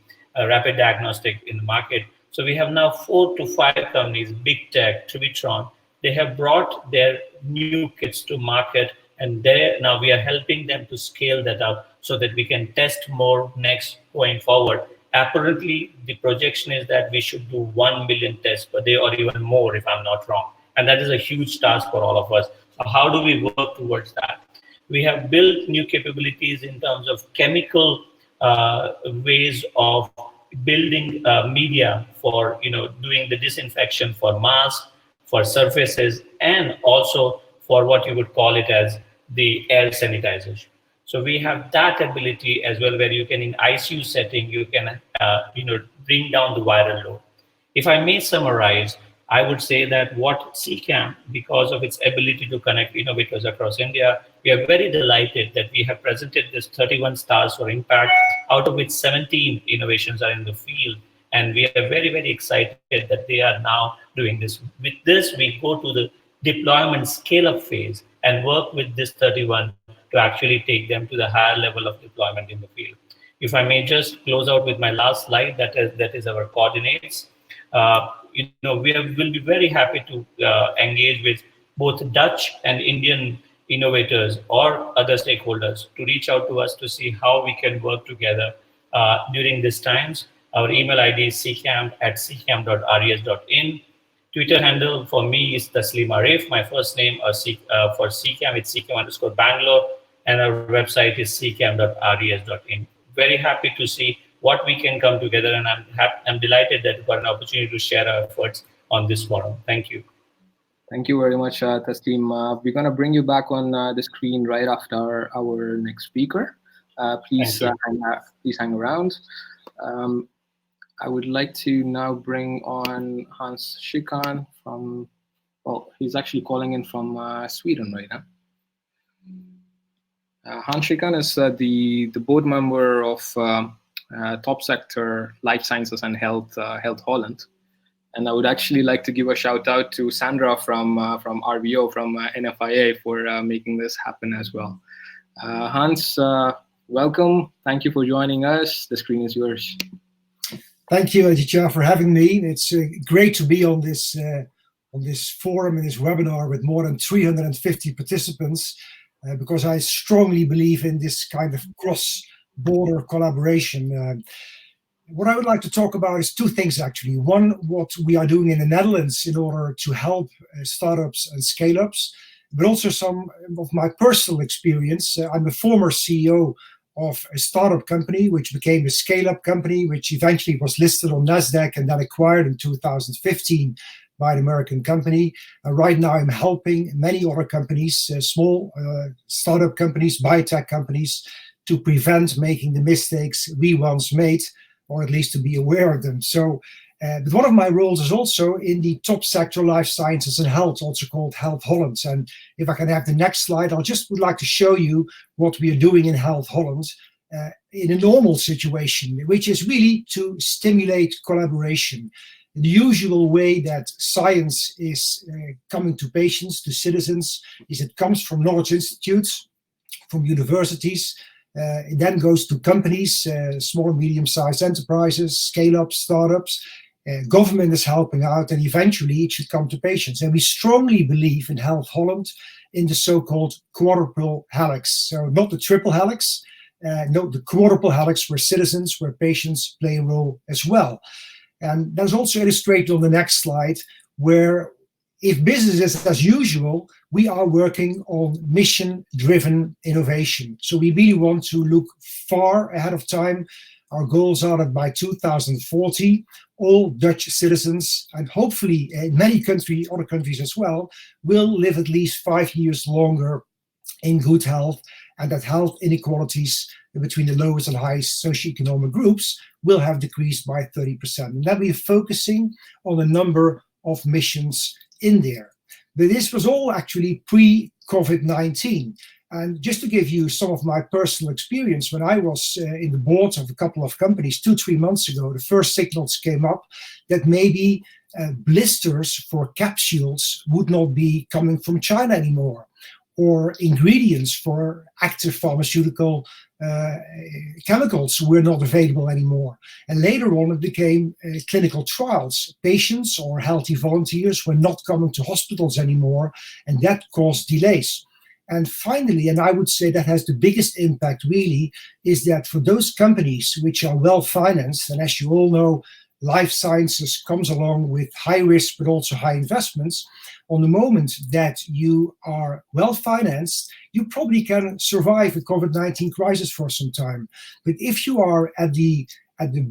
rapid diagnostic in the market. So we have now 4 to 5 companies, Big Tech, Trivitron. They have brought their new kits to market, and now we are helping them to scale that up so that we can test more next going forward. Apparently, the projection is that we should do 1 million tests per day or even more, if I'm not wrong. And that is a huge task for all of us. So how do we work towards that? We have built new capabilities in terms of chemical ways of building media for doing the disinfection for masks, for surfaces, and also for what you would call it as the air sanitization. So we have that ability as well, where you can, in ICU setting, you can bring down the viral load. If I may summarize, I would say that what CCAM, because of its ability to connect innovators across India, we are very delighted that we have presented this 31 stars for impact, out of which 17 innovations are in the field. And we are very, very excited that they are now doing this. With this, we go to the deployment scale-up phase and work with this 31 to actually take them to the higher level of deployment in the field. If I may just close out with my last slide, that is our coordinates. We will be very happy to engage with both Dutch and Indian innovators or other stakeholders to reach out to us to see how we can work together during these times. Our email ID is ccam@ccam.res.in. Twitter handle for me is Taslim Arif. My first name for CCAM, it's ccam_Bangalore, and our website is ccam.res.in. Very happy to see what we can come together, and I'm delighted that we got an opportunity to share our efforts on this forum. Thank you. Thank you very much, Taslim. We're going to bring you back on the screen right after our next speaker. Please hang around. I would like to now bring on Hans Schikan from, well, he's actually calling in from Sweden right now. Hans Schikan is the board member of Top Sector Life Sciences and Health Holland. And I would actually like to give a shout out to Sandra from RBO, from NFIA, for making this happen as well. Hans, welcome. Thank you for joining us. The screen is yours. Thank you, Aditya, for having me. It's great to be on this forum, in this webinar with more than 350 participants. because I strongly believe in this kind of cross-border collaboration. What I would like to talk about is two things, actually. One, what we are doing in the Netherlands in order to help startups and scale-ups, but also some of my personal experience. I'm a former CEO of a startup company, which became a scale-up company, which eventually was listed on NASDAQ and then acquired in 2015 by an American company. Right now, I'm helping many other companies, small startup companies, biotech companies, to prevent making the mistakes we once made, or at least to be aware of them. So, but one of my roles is also in the top sector, life sciences and health, also called Health Holland. And if I can have the next slide, I just would like to show you what we are doing in Health Holland in a normal situation, which is really to stimulate collaboration. The usual way that science is coming to patients, to citizens, is it comes from knowledge institutes, from universities. It then goes to companies, small and medium-sized enterprises, scale-ups, startups. Government is helping out, and eventually it should come to patients. And we strongly believe in Health Holland in the so-called Quadruple helix. So not the triple helix, no, the Quadruple helix, where citizens, where patients play a role as well. And that's also illustrated on the next slide, where if business is as usual, we are working on mission-driven innovation. So we really want to look far ahead of time. Our goals are that by 2040, all Dutch citizens, and hopefully in many countries, other countries as well, will live at least 5 years longer in good health, and that health inequalities between the lowest and highest socioeconomic groups will have decreased by 30%. And that we're focusing on a number of missions in there. But this was all actually pre-COVID-19. And just to give you some of my personal experience, when I was in the boards of a couple of companies 2-3 months ago, the first signals came up that maybe blisters for capsules would not be coming from China anymore, or ingredients for active pharmaceutical chemicals were not available anymore. And later on, it became clinical trials. Patients or healthy volunteers were not coming to hospitals anymore, and that caused delays. And finally, and I would say that has the biggest impact really, is that for those companies which are well financed, and as you all know, life sciences comes along with high risk but also high investments. On the moment that you are well financed, you probably can survive a COVID-19 crisis for some time. But if you are at the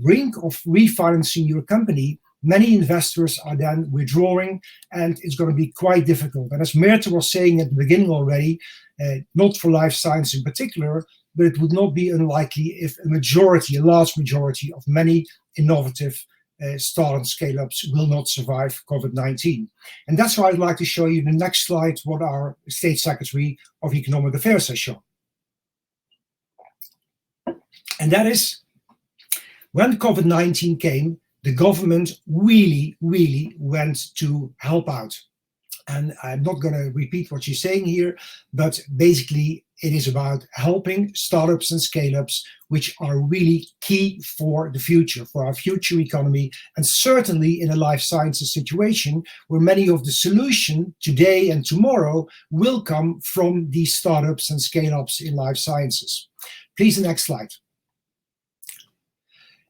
brink of refinancing your company, many investors are then withdrawing, and it's going to be quite difficult. And as Meerte was saying at the beginning already, not for life science in particular, but it would not be unlikely if a large majority of many innovative start and scale-ups will not survive COVID-19. And that's why I'd like to show you in the next slide what our State Secretary of Economic Affairs has shown. And that is, when COVID-19 came, the government really, really went to help out. And I'm not going to repeat what she's saying here, but basically it is about helping startups and scale-ups, which are really key for the future, for our future economy, and certainly in a life sciences situation where many of the solution today and tomorrow will come from these startups and scale-ups in life sciences. Please, the next slide.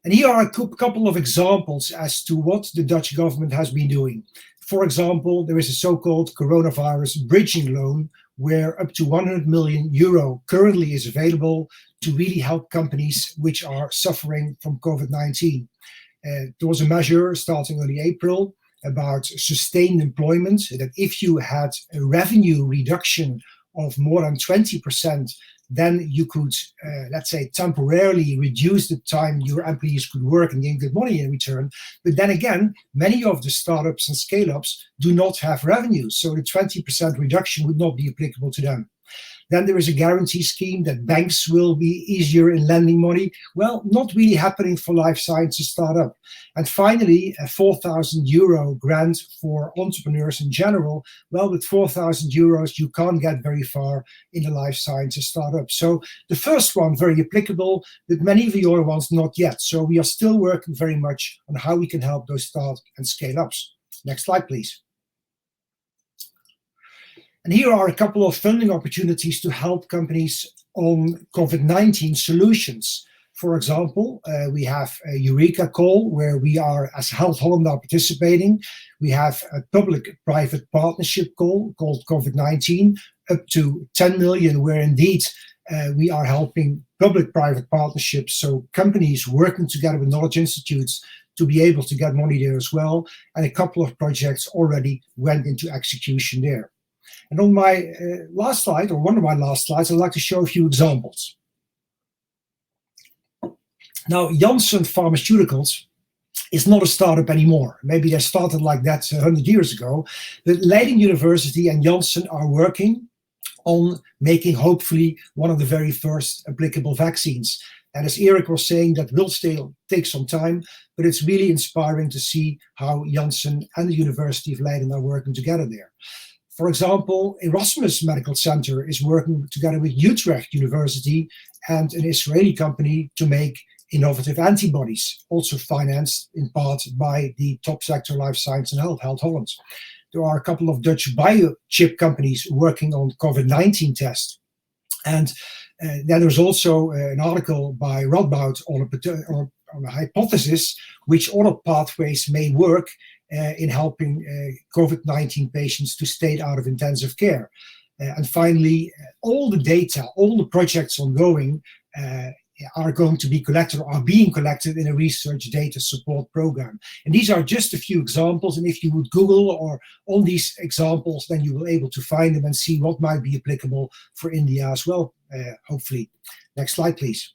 And here are a couple of examples as to what the Dutch government has been doing. For example, there is a so-called coronavirus bridging loan where up to 100 million euro currently is available to really help companies which are suffering from COVID-19. There was a measure starting early April about sustained employment, that if you had a revenue reduction of more than 20%, then you could, let's say, temporarily reduce the time your employees could work and gain good money in return. But then again, many of the startups and scale-ups do not have revenue, so the 20% reduction would not be applicable to them. Then there is a guarantee scheme that banks will be easier in lending money. Well, not really happening for life sciences startup. And finally, a 4,000 euro grant for entrepreneurs in general. Well, with 4,000 euros, you can't get very far in a life sciences startup. So the first one, very applicable, but many of the other ones, not yet. So we are still working very much on how we can help those start and scale ups. Next slide, please. And here are a couple of funding opportunities to help companies on COVID-19 solutions. For example, we have a Eureka call where we are, as Health Holland, are participating. We have a public-private partnership call called COVID-19, up to 10 million, where indeed we are helping public-private partnerships, so companies working together with knowledge institutes to be able to get money there as well. And a couple of projects already went into execution there. And on my last slide, or one of my last slides, I'd like to show a few examples. Now, Janssen Pharmaceuticals is not a startup anymore. Maybe they started like that 100 years ago. But Leiden University and Janssen are working on making, hopefully, one of the very first applicable vaccines. And as Eric was saying, that will still take some time, but it's really inspiring to see how Janssen and the University of Leiden are working together there. For example, Erasmus Medical Center is working together with Utrecht University and an Israeli company to make innovative antibodies, also financed in part by the top sector Life Science and Health, Health Holland. There are a couple of Dutch biochip companies working on COVID-19 tests. And then there's also an article by Radboud on a hypothesis which other pathways may work in helping COVID-19 patients to stay out of intensive care. And finally, all the data, all the projects ongoing are going to be collected or are being collected in a research data support program. And these are just a few examples. And if you would Google or on these examples, then you will be able to find them and see what might be applicable for India as well, hopefully. Next slide, please.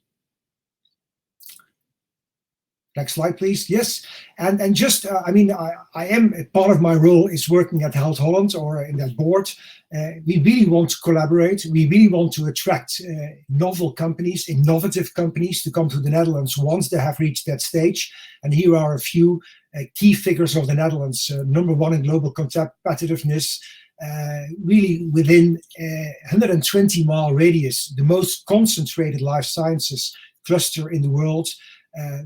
Next slide, please. Yes, and just, I mean, I am, part of my role is working at Health Holland or in that board. We really want to collaborate. We really want to attract novel companies, innovative companies to come to the Netherlands once they have reached that stage. And here are a few key figures of the Netherlands. Number one in global competitiveness, really within 120-mile radius, the most concentrated life sciences cluster in the world.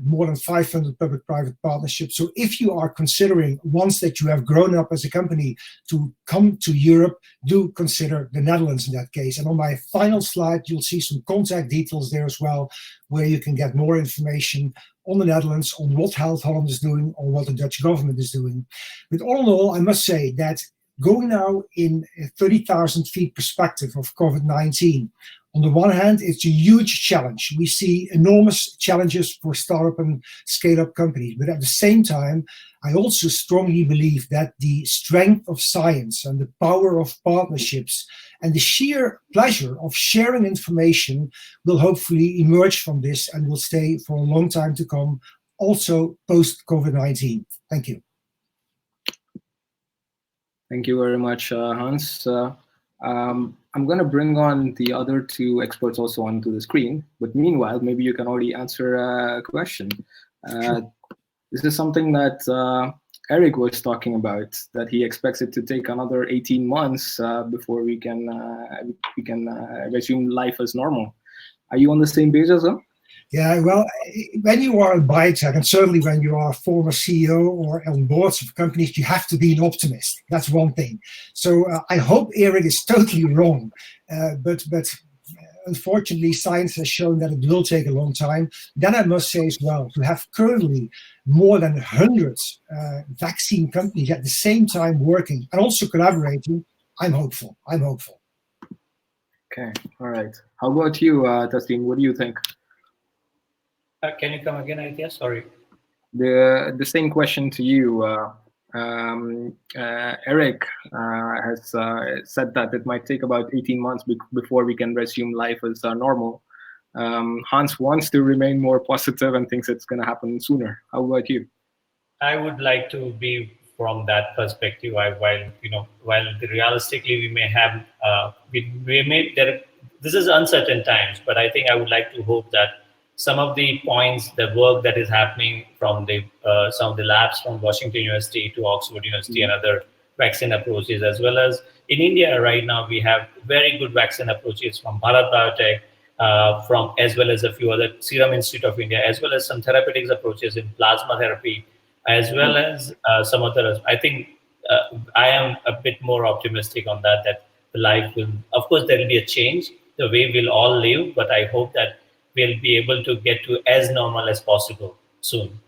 More than 500 public-private partnerships. So if you are considering, once that you have grown up as a company, to come to Europe, do consider the Netherlands in that case. And on my final slide, you'll see some contact details there as well, where you can get more information on the Netherlands, on what Health Holland is doing, or what the Dutch government is doing. But all in all, I must say that going now in a 30,000 feet perspective of COVID-19, on the one hand, it's a huge challenge. We see enormous challenges for startup and scale-up companies. But at the same time, I also strongly believe that the strength of science and the power of partnerships and the sheer pleasure of sharing information will hopefully emerge from this and will stay for a long time to come, also post-COVID-19. Thank you. Thank you very much, Hans. I'm going to bring on the other two experts also onto the screen, but meanwhile, maybe you can already answer a question. Sure. This is something that Eric was talking about, that he expects it to take another 18 months before we can resume life as normal. Are you on the same page as well? Yeah, well, when you are in biotech, and certainly when you are a former CEO or on boards of companies, you have to be an optimist. That's one thing. So I hope Eric is totally wrong, but unfortunately, science has shown that it will take a long time. Then I must say as well, to have currently more than 100 vaccine companies at the same time working and also collaborating, I'm hopeful. I'm hopeful. Okay, all right. How about you, Taslim? What do you think? Can you come again, Aditya? Sorry. The same question to you. Eric has said that it might take about 18 months before we can resume life as normal. Hans wants to remain more positive and thinks it's going to happen sooner. How about you? I would like to be from that perspective. While realistically we may have, this is uncertain times, but I think I would like to hope that some of the points, the work that is happening from some of the labs from Washington University to Oxford University and other vaccine approaches, as well as in India right now, we have very good vaccine approaches from Bharat Biotech, as well as a few other Serum Institute of India, as well as some therapeutics approaches in plasma therapy, as well as some others. I think I am a bit more optimistic on that life will, of course, there will be a change, the way we'll all live, but I hope that we'll be able to get to as normal as possible soon.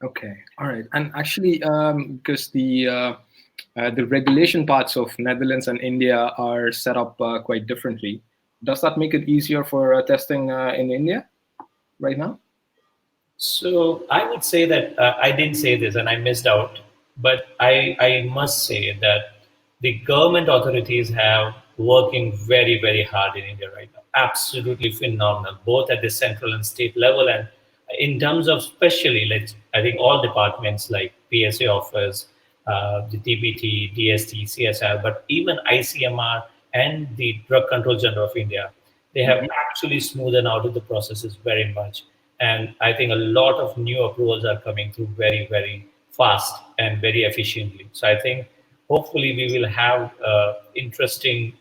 Okay, all right. And actually, because the regulation parts of Netherlands and India are set up quite differently, does that make it easier for testing in India right now? So I would say that I didn't say this and I missed out, but I must say that the government authorities have working very, very hard in India right now. Absolutely phenomenal, both at the central and state level. And in terms of especially, I think all departments like PSA office, the DBT, DST, CSR, but even ICMR and the Drug Control General of India, they have actually smoothened out the processes very much. And I think a lot of new approvals are coming through very, very fast and very efficiently. So I think hopefully we will have interesting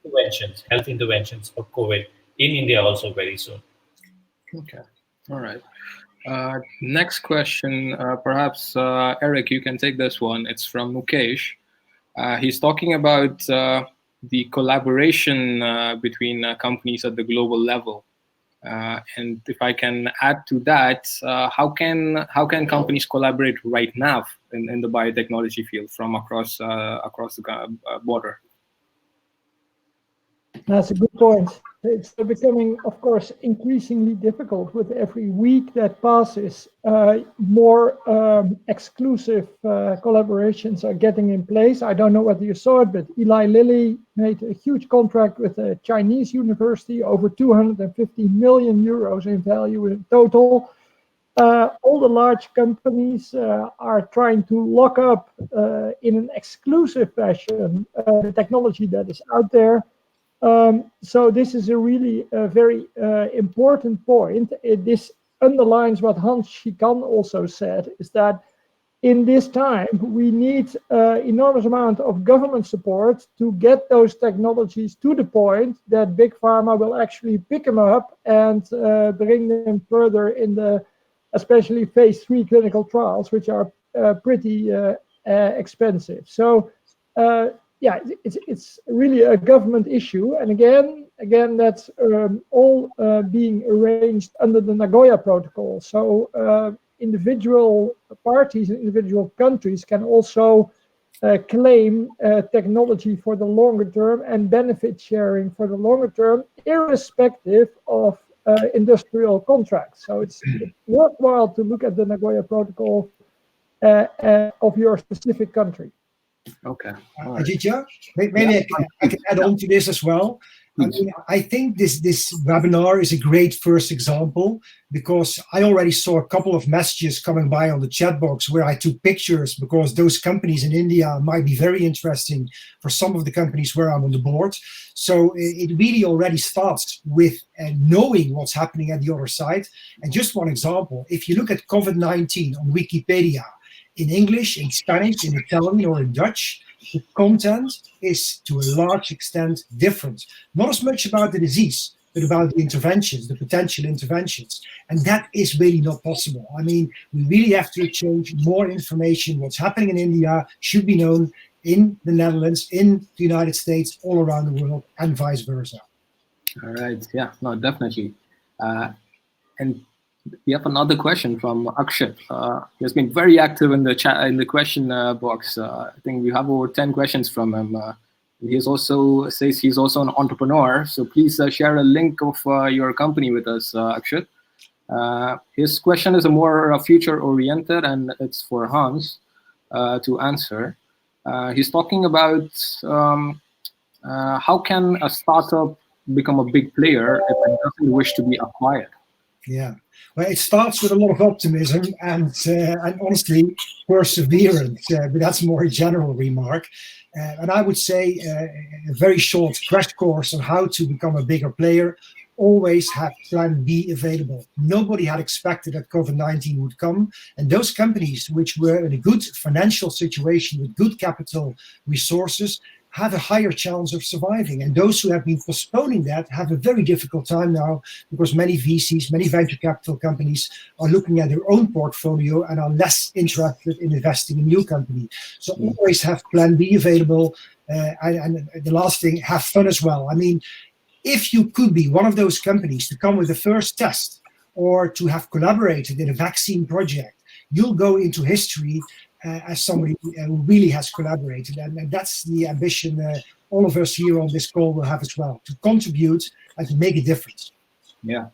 interventions, health interventions for COVID in India also very soon. Okay, all right. Next question, perhaps Eric, you can take this one. It's from Mukesh. He's talking about the collaboration between companies at the global level. And if I can add to that, how can companies collaborate right now in the biotechnology field from across the border? That's a good point. It's becoming, of course, increasingly difficult with every week that passes. More exclusive collaborations are getting in place. I don't know whether you saw it, but Eli Lilly made a huge contract with a Chinese university, over 250 million euros in value in total. All the large companies are trying to lock up in an exclusive fashion the technology that is out there. So this is a really very important point. This underlines what Hans Schikan also said, is that in this time we need enormous amount of government support to get those technologies to the point that big pharma will actually pick them up and bring them further in the especially phase 3 clinical trials, which are pretty expensive. So yeah, it's really a government issue, and again, that's all being arranged under the Nagoya Protocol. So individual parties and individual countries can also claim technology for the longer term and benefit sharing for the longer term, irrespective of industrial contracts. So it's worthwhile to look at the Nagoya Protocol of your specific country. Okay. Right. Aditya, maybe I can add on to this as well. I mean, I think this webinar is a great first example, because I already saw a couple of messages coming by on the chat box where I took pictures, because those companies in India might be very interesting for some of the companies where I'm on the board. So it really already starts with knowing what's happening at the other side. And just one example, if you look at COVID-19 on Wikipedia, in English, in Spanish, in Italian, or in Dutch, the content is to a large extent different. Not as much about the disease, but about the interventions, the potential interventions. And that is really not possible. I mean, we really have to exchange more information. What's happening in India should be known in the Netherlands, in the United States, all around the world, and vice versa. All right. Yeah, no, definitely. And we have another question from Akshat. He has been very active in the chat, in the question box. I think we have over 10 questions from him. He also says he's also an entrepreneur. So please share a link of your company with us, Akshat. His question is a more future-oriented, and it's for Hans to answer. He's talking about how can a startup become a big player if it doesn't wish to be acquired? Yeah, well, it starts with a lot of optimism and honestly perseverance, but that's more a general remark. And I would say a very short crash course on how to become a bigger player. Always have plan B available. Nobody had expected that COVID-19 would come, and those companies which were in a good financial situation with good capital resources, have a higher chance of surviving. And those who have been postponing that have a very difficult time now, because many VCs, many venture capital companies are looking at their own portfolio and are less interested in investing in new company. So always have plan B available. And the last thing, have fun as well. I mean, if you could be one of those companies to come with the first test or to have collaborated in a vaccine project, you'll go into history as somebody who really has collaborated. And that's the ambition all of us here on this call will have as well, to contribute and to make a difference. Yeah.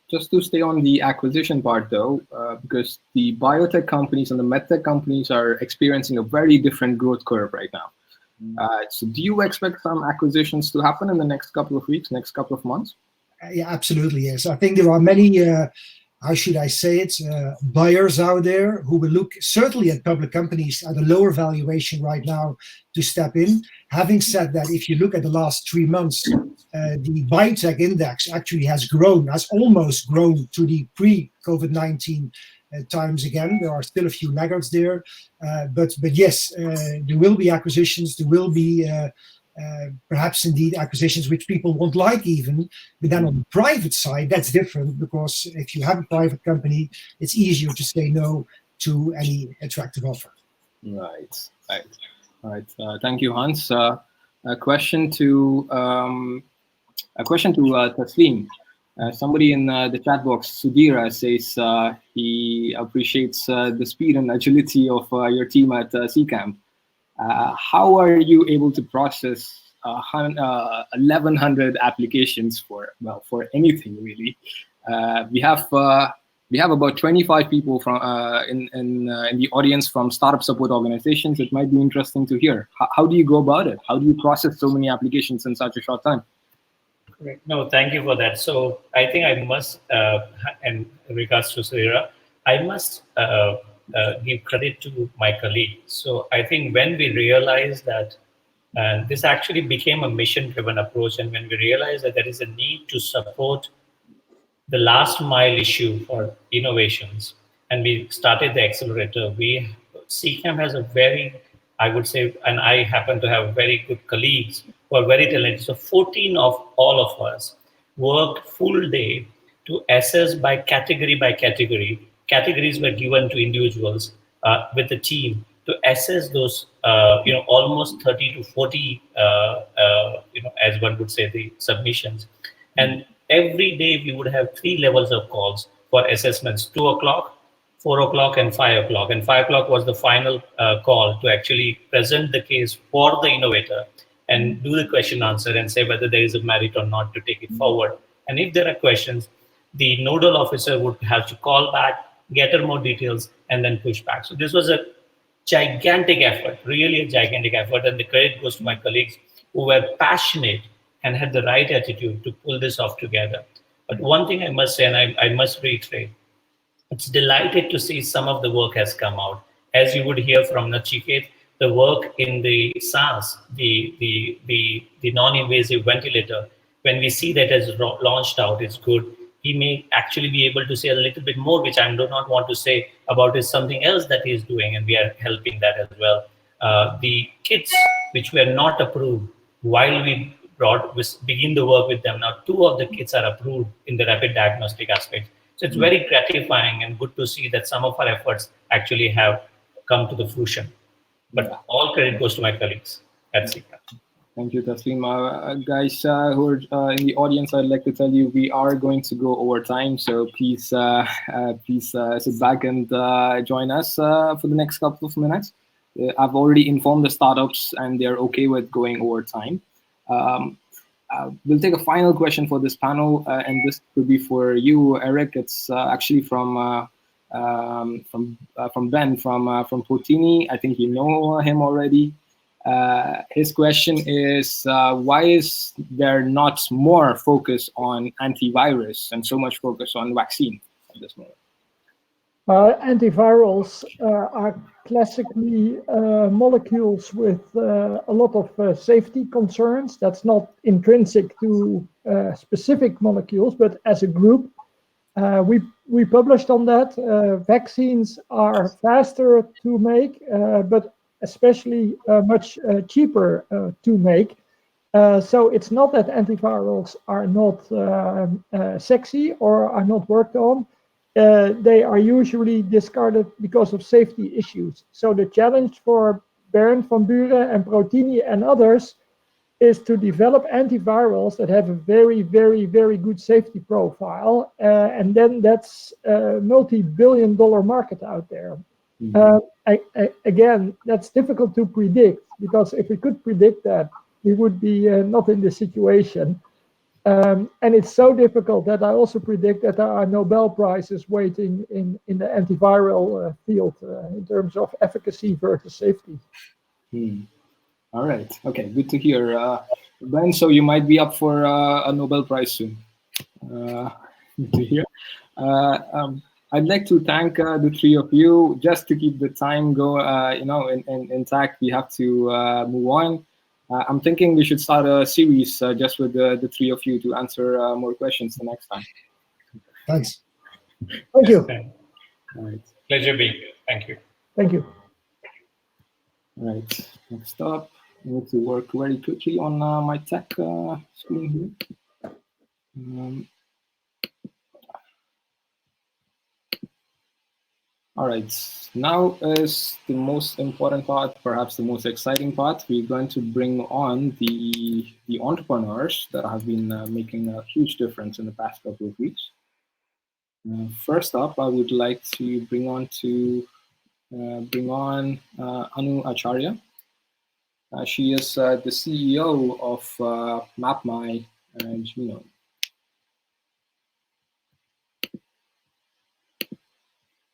Just to stay on the acquisition part though, because the biotech companies and the medtech companies are experiencing a very different growth curve right now. So do you expect some acquisitions to happen in the next couple of weeks, next couple of months? Yeah, absolutely, yes. I think there are many, how should I say it, buyers out there who will look certainly at public companies at a lower valuation right now to step in. Having said that, if you look at the last 3 months, the biotech index actually has almost grown to the pre-COVID-19 times again. There are still a few laggards there, but yes, there will be acquisitions. There will be perhaps indeed acquisitions which people won't like even. But then on the private side, that's different, because if you have a private company, it's easier to say no to any attractive offer. Right. Thank you, Hans. A question to Taslim. Somebody in the chat box, Sudhira, says he appreciates the speed and agility of your team at CCAMP. How are you able to process 1,100 applications for anything really? We have about 25 people from in the audience from startup support organizations. It might be interesting to hear. How do you go about it? How do you process so many applications in such a short time? Great. No, thank you for that. So I think I must, in regards to Sudhira, I must give credit to my colleague. So I think when we realized that this actually became a mission-driven approach, and when we realized that there is a need to support the last mile issue for innovations, and we started the accelerator, CCAMP has a very, I would say, and I happen to have very good colleagues who are very talented. So 14 of all of us worked full day to assess by category. Categories were given to individuals with the team to assess those, almost 30 to 40, as one would say, the submissions. And every day we would have 3 levels of calls for assessments: 2 o'clock, 4 o'clock, and 5 o'clock. And 5 o'clock was the final call to actually present the case for the innovator and do the question answer and say whether there is a merit or not to take it forward. And if there are questions, the nodal officer would have to call back, get her more details, and then push back. So this was a gigantic effort, really a gigantic effort. And the credit goes to my colleagues who were passionate and had the right attitude to pull this off together. But one thing I must say, and I must reiterate, it's delighted to see some of the work has come out. As you would hear from Nachiket, the work in the SaaS, the non-invasive ventilator, when we see that has launched out, it's good. He may actually be able to say a little bit more, which I do not want to say about, is something else that he's doing, and we are helping that as well. The kits which were not approved while we begin the work with them. Now 2 of the kits are approved in the rapid diagnostic aspect. So it's very gratifying and good to see that some of our efforts actually have come to the fruition. But all credit goes to my colleagues at CCAMP. Thank you, Taslim. Guys who are in the audience, I'd like to tell you we are going to go over time. So please sit back and join us for the next couple of minutes. I've already informed the startups and they're okay with going over time. We'll take a final question for this panel, and this could be for you, Eric. It's actually from Ben from Potini. I think you know him already. His question is, why is there not more focus on antivirus and so much focus on vaccine at this moment? Antivirals are classically molecules with a lot of safety concerns. That's not intrinsic to specific molecules, but as a group, we published on that. Vaccines are faster to make, but especially much cheaper to make. So it's not that antivirals are not sexy or are not worked on. They are usually discarded because of safety issues. So the challenge for Bernd van Buren and Protini and others is to develop antivirals that have a very, very, very good safety profile. And then that's a multi-billion-dollar market out there. Again, that's difficult to predict, because if we could predict that, we would be not in this situation. And it's so difficult that I also predict that there are Nobel Prizes waiting in the antiviral field in terms of efficacy versus safety. All right. Okay, good to hear. Ben, so you might be up for a Nobel Prize soon. Good to hear. I'd like to thank the three of you. Just to keep the time intact, we have to move on. I'm thinking we should start a series just with the three of you to answer more questions the next time. Thanks. Thank you. All right. Pleasure being here. Thank you. Thank you. All right. Next up, I need to work very quickly on my tech screen here. All right, now is the most important part, perhaps the most exciting part. We're going to bring on the entrepreneurs that have been making a huge difference in the past couple of weeks. First up, I would like to bring on Anu Acharya. She is the CEO of MapMy Genome.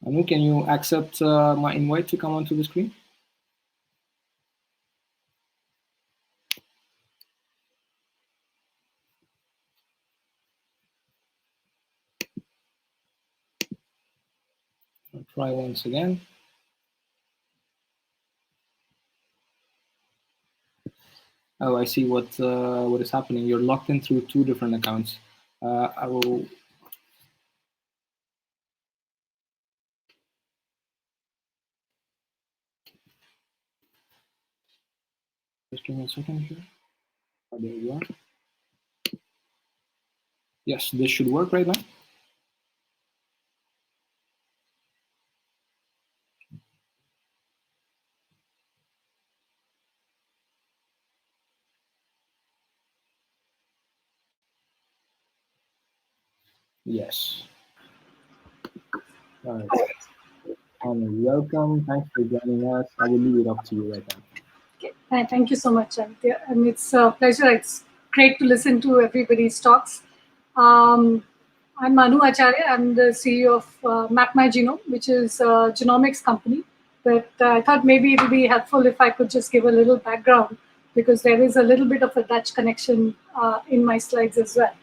Anu, can you accept my invite to come onto the screen? I'll try once again. Oh, I see what is happening. You're logged in through two different accounts. I will. Just give me a second here. Oh, there you are. Yes, this should work right now. Yes. All right. And welcome. Thanks for joining us. I will leave it up to you right now. Okay. Thank you so much, Aditya. And it's a pleasure. It's great to listen to everybody's talks. I'm Manu Acharya. I'm the CEO of MapMy Genome, which is a genomics company. But I thought maybe it would be helpful if I could just give a little background, because there is a little bit of a Dutch connection in my slides as well.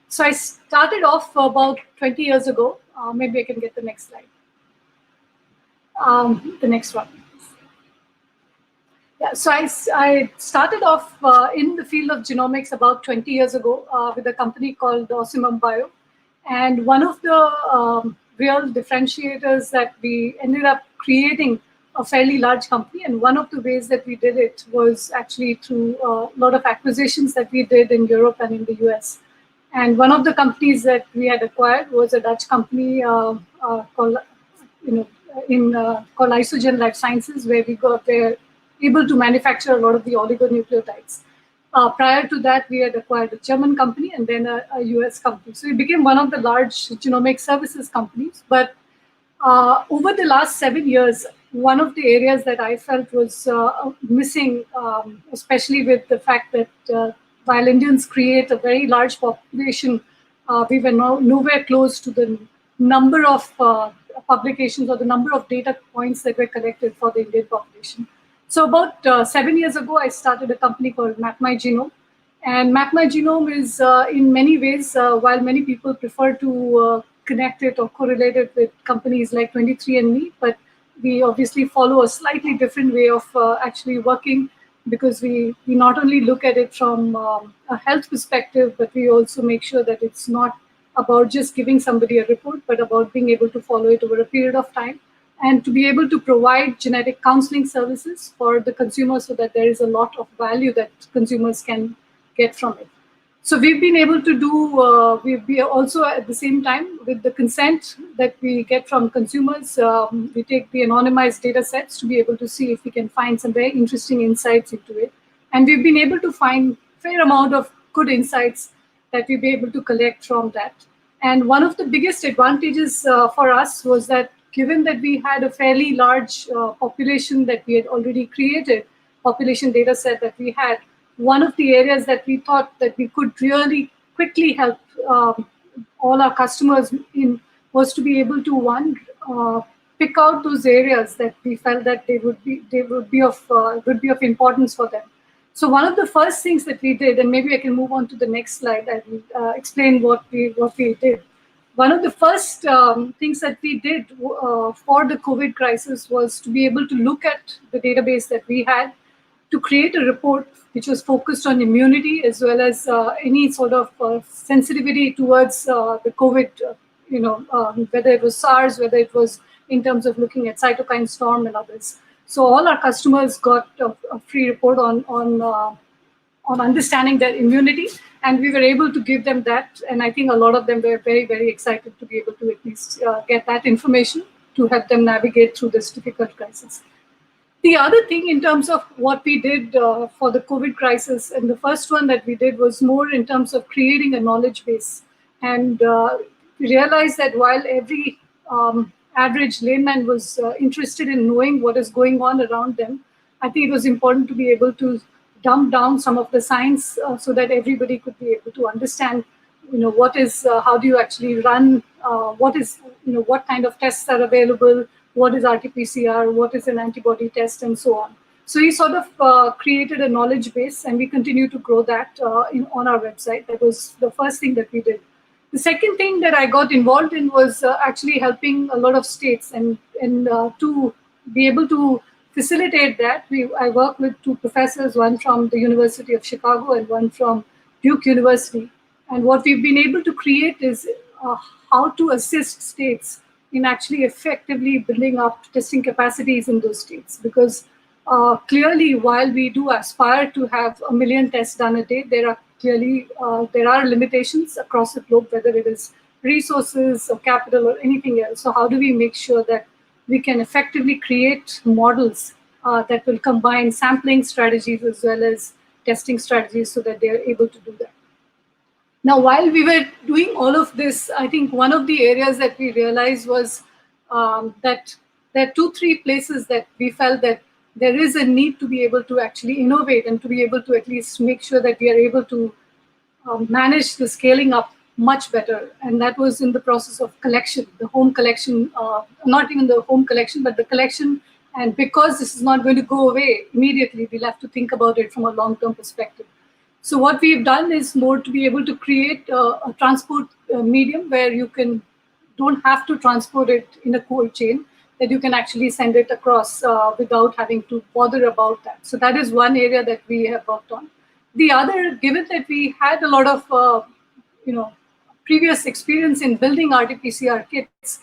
So I started off about 20 years ago. Maybe I can get the next slide. The next one. Yeah, so I started off in the field of genomics about 20 years ago with a company called Ossimum Bio. And one of the real differentiators that we ended up creating a fairly large company, and one of the ways that we did it was actually through a lot of acquisitions that we did in Europe and in the US. And one of the companies that we had acquired was a Dutch company called Isogen Life Sciences, where we were able to manufacture a lot of the oligonucleotides. Prior to that, we had acquired a German company and then a US company. So we became one of the large genomic services companies. But over the last 7 years, one of the areas that I felt was missing, especially with the fact that while Indians create a very large population, we were nowhere close to the number of publications or the number of data points that were collected for the Indian population. So about 7 years ago, I started a company called MapMy Genome. And MapMy Genome is in many ways, while many people prefer to connect it or correlate it with companies like 23andMe, but we obviously follow a slightly different way of actually working, because we not only look at it from a health perspective, but we also make sure that it's not about just giving somebody a report, but about being able to follow it over a period of time and to be able to provide genetic counseling services for the consumer so that there is a lot of value that consumers can get from it. So we've been able to do, we also at the same time, with the consent that we get from consumers, we take the anonymized data sets to be able to see if we can find some very interesting insights into it. And we've been able to find a fair amount of good insights that we'll be able to collect from that. And one of the biggest advantages for us was that given that we had a fairly large population that we had already created, population data set that we had, one of the areas that we thought that we could really quickly help all our customers in was to be able to pick out those areas that we felt that they would be of importance for them. So one of the first things that we did, and maybe I can move on to the next slide and explain what we did. One of the first things that we did for the COVID crisis was to be able to look at the database that we had, to create a report which was focused on immunity as well as any sort of sensitivity towards the COVID, whether it was SARS, whether it was in terms of looking at cytokine storm and others. So all our customers got a free report on understanding their immunity, and we were able to give them that. And I think a lot of them were very, very excited to be able to at least get that information to help them navigate through this difficult crisis. The other thing in terms of what we did for the COVID crisis, and the first one that we did was more in terms of creating a knowledge base. And we realized that while every average layman was interested in knowing what is going on around them, I think it was important to be able to dumb down some of the science so that everybody could be able to understand, what is, how do you actually run, what is, what kind of tests are available, what is RT-PCR, what is an antibody test, and so on. So we sort of created a knowledge base, and we continue to grow that on our website. That was the first thing that we did. The second thing that I got involved in was actually helping a lot of states, and to be able to facilitate that, I work with two professors, one from the University of Chicago and one from Duke University. And what we've been able to create is how to assist states in actually effectively building up testing capacities in those states. Because clearly, while we do aspire to have 1 million tests done a day, there are limitations across the globe, whether it is resources or capital or anything else. So how do we make sure that we can effectively create models that will combine sampling strategies as well as testing strategies so that they are able to do that? Now, while we were doing all of this, I think one of the areas that we realized was that there are 2-3 places that we felt that there is a need to be able to actually innovate and to be able to at least make sure that we are able to manage the scaling up much better. And that was in the process of collection, the home collection, not even the home collection, but the collection. And because this is not going to go away immediately, we'll have to think about it from a long-term perspective. So what we've done is more to be able to create a transport medium where you don't have to transport it in a cold chain, that you can actually send it across without having to bother about that. So that is one area that we have worked on. The other, given that we had a lot of previous experience in building RT-PCR kits,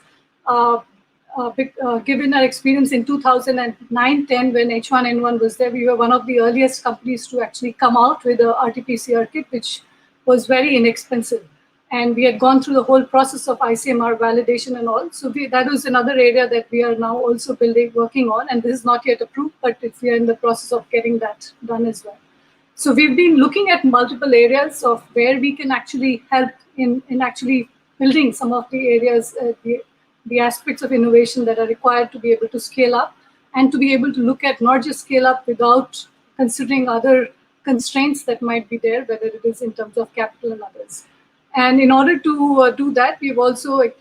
given our experience in 2009-10 when H1N1 was there, we were one of the earliest companies to actually come out with a RT-PCR kit, which was very inexpensive. And we had gone through the whole process of ICMR validation and all. So that was another area that we are now also working on. And this is not yet approved, but we are in the process of getting that done as well. So we've been looking at multiple areas of where we can actually help in actually building some of the areas, the aspects of innovation that are required to be able to scale up, and to be able to look at not just scale up without considering other constraints that might be there, whether it is in terms of capital and others. And in order to do that, we've also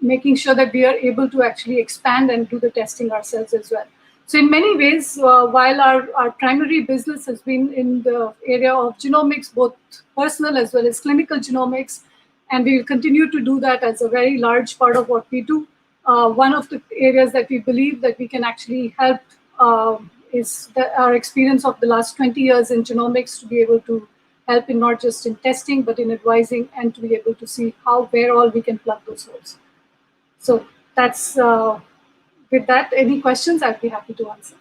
making sure that we are able to actually expand and do the testing ourselves as well. So in many ways, while our primary business has been in the area of genomics, both personal as well as clinical genomics, and we will continue to do that as a very large part of what we do. One of the areas that we believe that we can actually help is our experience of the last 20 years in genomics, to be able to help in not just in testing, but in advising, and to be able to see where all we can plug those holes. So that's with that, any questions, I'd be happy to answer.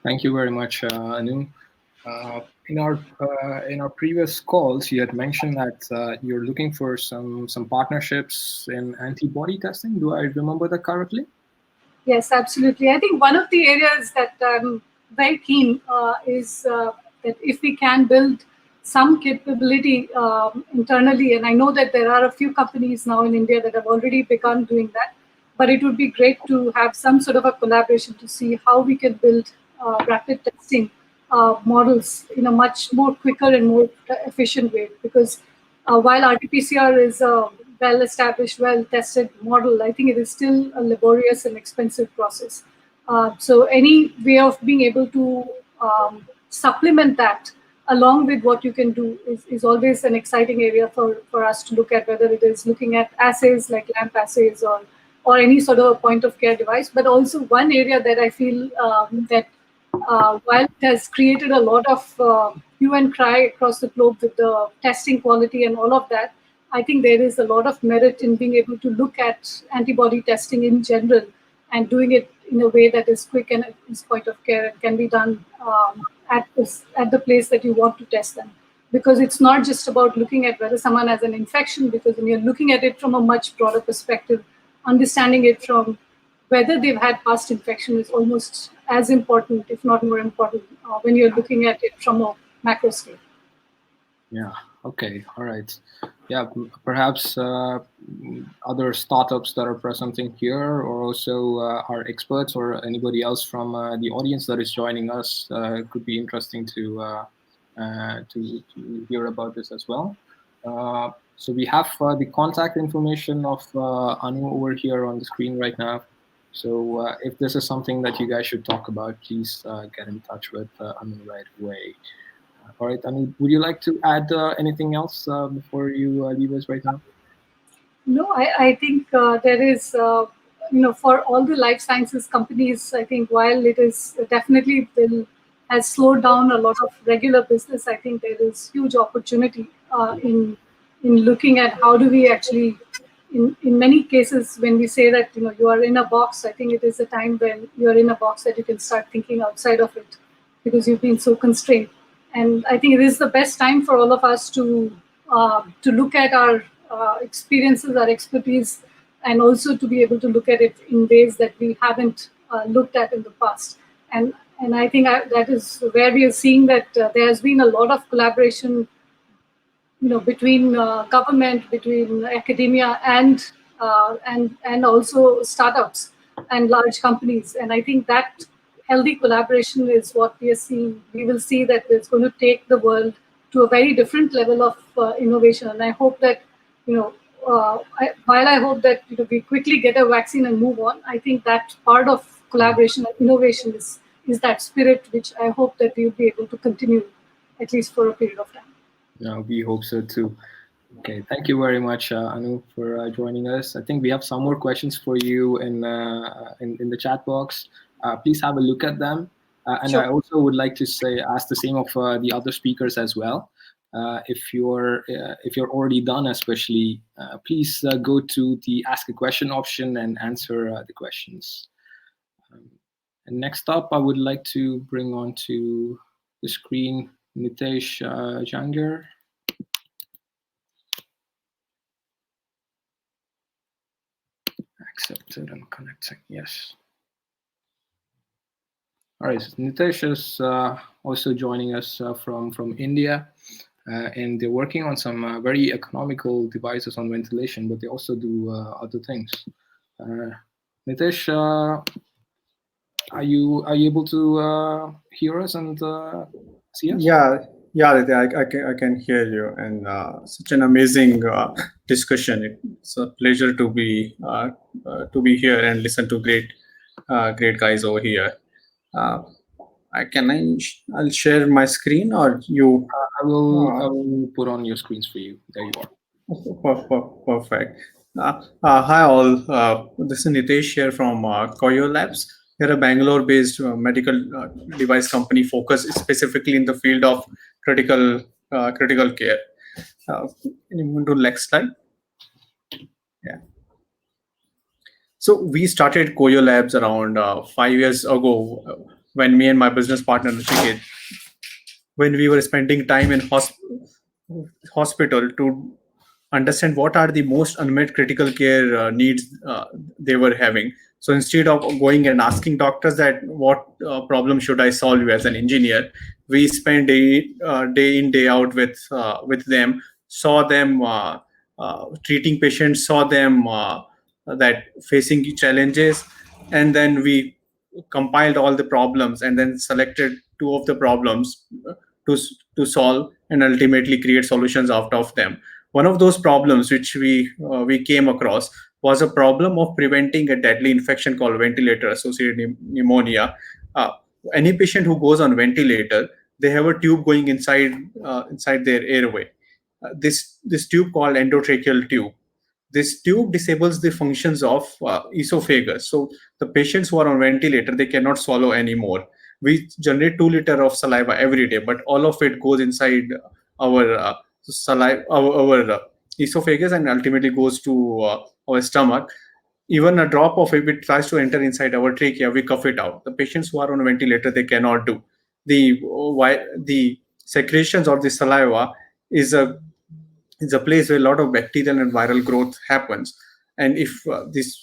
Thank you very much, Anu. In our previous calls, you had mentioned that you're looking for some partnerships in antibody testing. Do I remember that correctly? Yes, absolutely. I think one of the areas that I'm very keen is that if we can build some capability internally, and I know that there are a few companies now in India that have already begun doing that, but it would be great to have some sort of a collaboration to see how we can build rapid testing models in a much more quicker and more efficient way. Because while RT-PCR is a well-established, well-tested model, I think it is still a laborious and expensive process. So any way of being able to supplement that along with what you can do is always an exciting area for us to look at, whether it is looking at assays like LAMP assays or any sort of a point-of-care device. But also one area that I feel that while it has created a lot of hue and cry across the globe with the testing quality and all of that, I think there is a lot of merit in being able to look at antibody testing in general and doing it in a way that is quick and is point of care and can be done at the place that you want to test them. Because it's not just about looking at whether someone has an infection, because when you're looking at it from a much broader perspective, understanding it from whether they've had past infection is almost as important, if not more important, when you're looking at it from a macro scale. Yeah. Okay. All right. Yeah. Perhaps other startups that are presenting here, or also our experts, or anybody else from the audience that is joining us, could be interesting to hear about this as well. So we have the contact information of Anu over here on the screen right now. So if this is something that you guys should talk about, please get in touch with Anu right away. All right, Anu, would you like to add anything else before you leave us right now? No, I think there is, for all the life sciences companies, I think while it is definitely has slowed down a lot of regular business, I think there is huge opportunity in looking at how do we actually, in many cases, when we say that you are in a box, I think it is a time when you are in a box that you can start thinking outside of it, because you've been so constrained. And I think it is the best time for all of us to look at our experiences, our expertise, and also to be able to look at it in ways that we haven't looked at in the past. And I think that is where we are seeing that there has been a lot of collaboration, between government, between academia, and also startups and large companies. And I think that healthy collaboration is what we are seeing. We will see that it's going to take the world to a very different level of innovation. And I hope that, while I hope that we quickly get a vaccine and move on, I think that part of collaboration and innovation is that spirit, which I hope that we'll be able to continue at least for a period of time. Yeah, we hope so too. Okay, thank you very much, Anu, for joining us. I think we have some more questions for you in the chat box. Please have a look at them. And sure. I also would like to ask the same of the other speakers as well. If you're already done, especially, please go to the Ask a Question option and answer the questions. And next up, I would like to bring onto the screen Nitesh Janger. Accepted and connecting. Yes. All right. Nitesh is also joining us from India, and they're working on some very economical devices on ventilation, but they also do other things. Nitesh, are you able to hear us and see us? Yeah, I can hear you, and such an amazing discussion. It's a pleasure to be here and listen to great guys over here. I'll share my screen, or you? I will put on your screens for you. There you are. Perfect. Hi all. This is Nitesh here from Koyo Labs. We're a Bangalore-based medical device company focused specifically in the field of critical care. Can you move to the next slide? Yeah. So we started Koyo Labs around 5 years ago when me and my business partner Nachiket, when we were spending time in hospital to understand what are the most unmet critical care needs they were having. So instead of going and asking doctors that what problem should I solve as an engineer, we spent day in day out with them, saw them treating patients, saw them that facing challenges, and then we compiled all the problems and then selected two of the problems to solve and ultimately create solutions out of them. One of those problems which we came across was a problem of preventing a deadly infection called ventilator-associated pneumonia. Any patient who goes on ventilator, they have a tube going inside their airway. This tube called endotracheal tube. This tube disables the functions of esophagus. So the patients who are on ventilator, they cannot swallow anymore. We generate 2 liters of saliva every day, but all of it goes inside our saliva, our esophagus, and ultimately goes to our stomach. Even a drop of it tries to enter inside our trachea, we cough it out. The patients who are on a ventilator, they cannot do. The secretions of the saliva is a place where a lot of bacterial and viral growth happens. And if this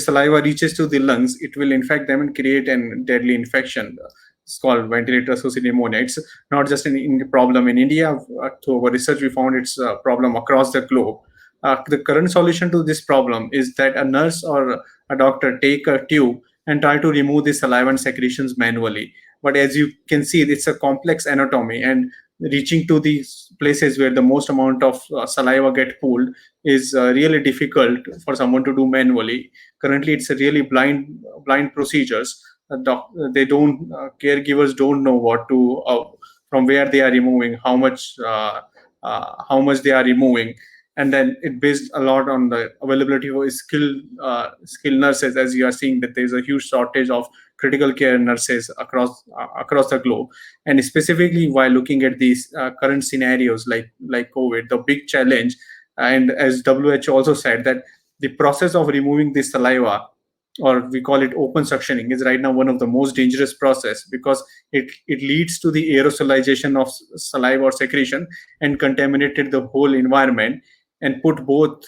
saliva reaches to the lungs, it will infect them and create a deadly infection. It's called ventilator-associated pneumonia. It's not just a problem in India. Through our research, we found it's a problem across the globe. The current solution to this problem is that a nurse or a doctor take a tube and try to remove the saliva and secretions manually. But as you can see, it's a complex anatomy, and reaching to these places where the most amount of saliva get pooled is really difficult for someone to do manually. Currently, it's a really blind procedures. Caregivers don't know what to from where they are removing, how much they are removing, and then it based a lot on the availability of skilled nurses. As you are seeing that there's a huge shortage of critical care nurses across the globe, and specifically while looking at these current scenarios like COVID, the big challenge, and as WHO also said, that the process of removing the saliva, or we call it open suctioning, is right now one of the most dangerous process, because it leads to the aerosolization of saliva or secretion and contaminated the whole environment, and put both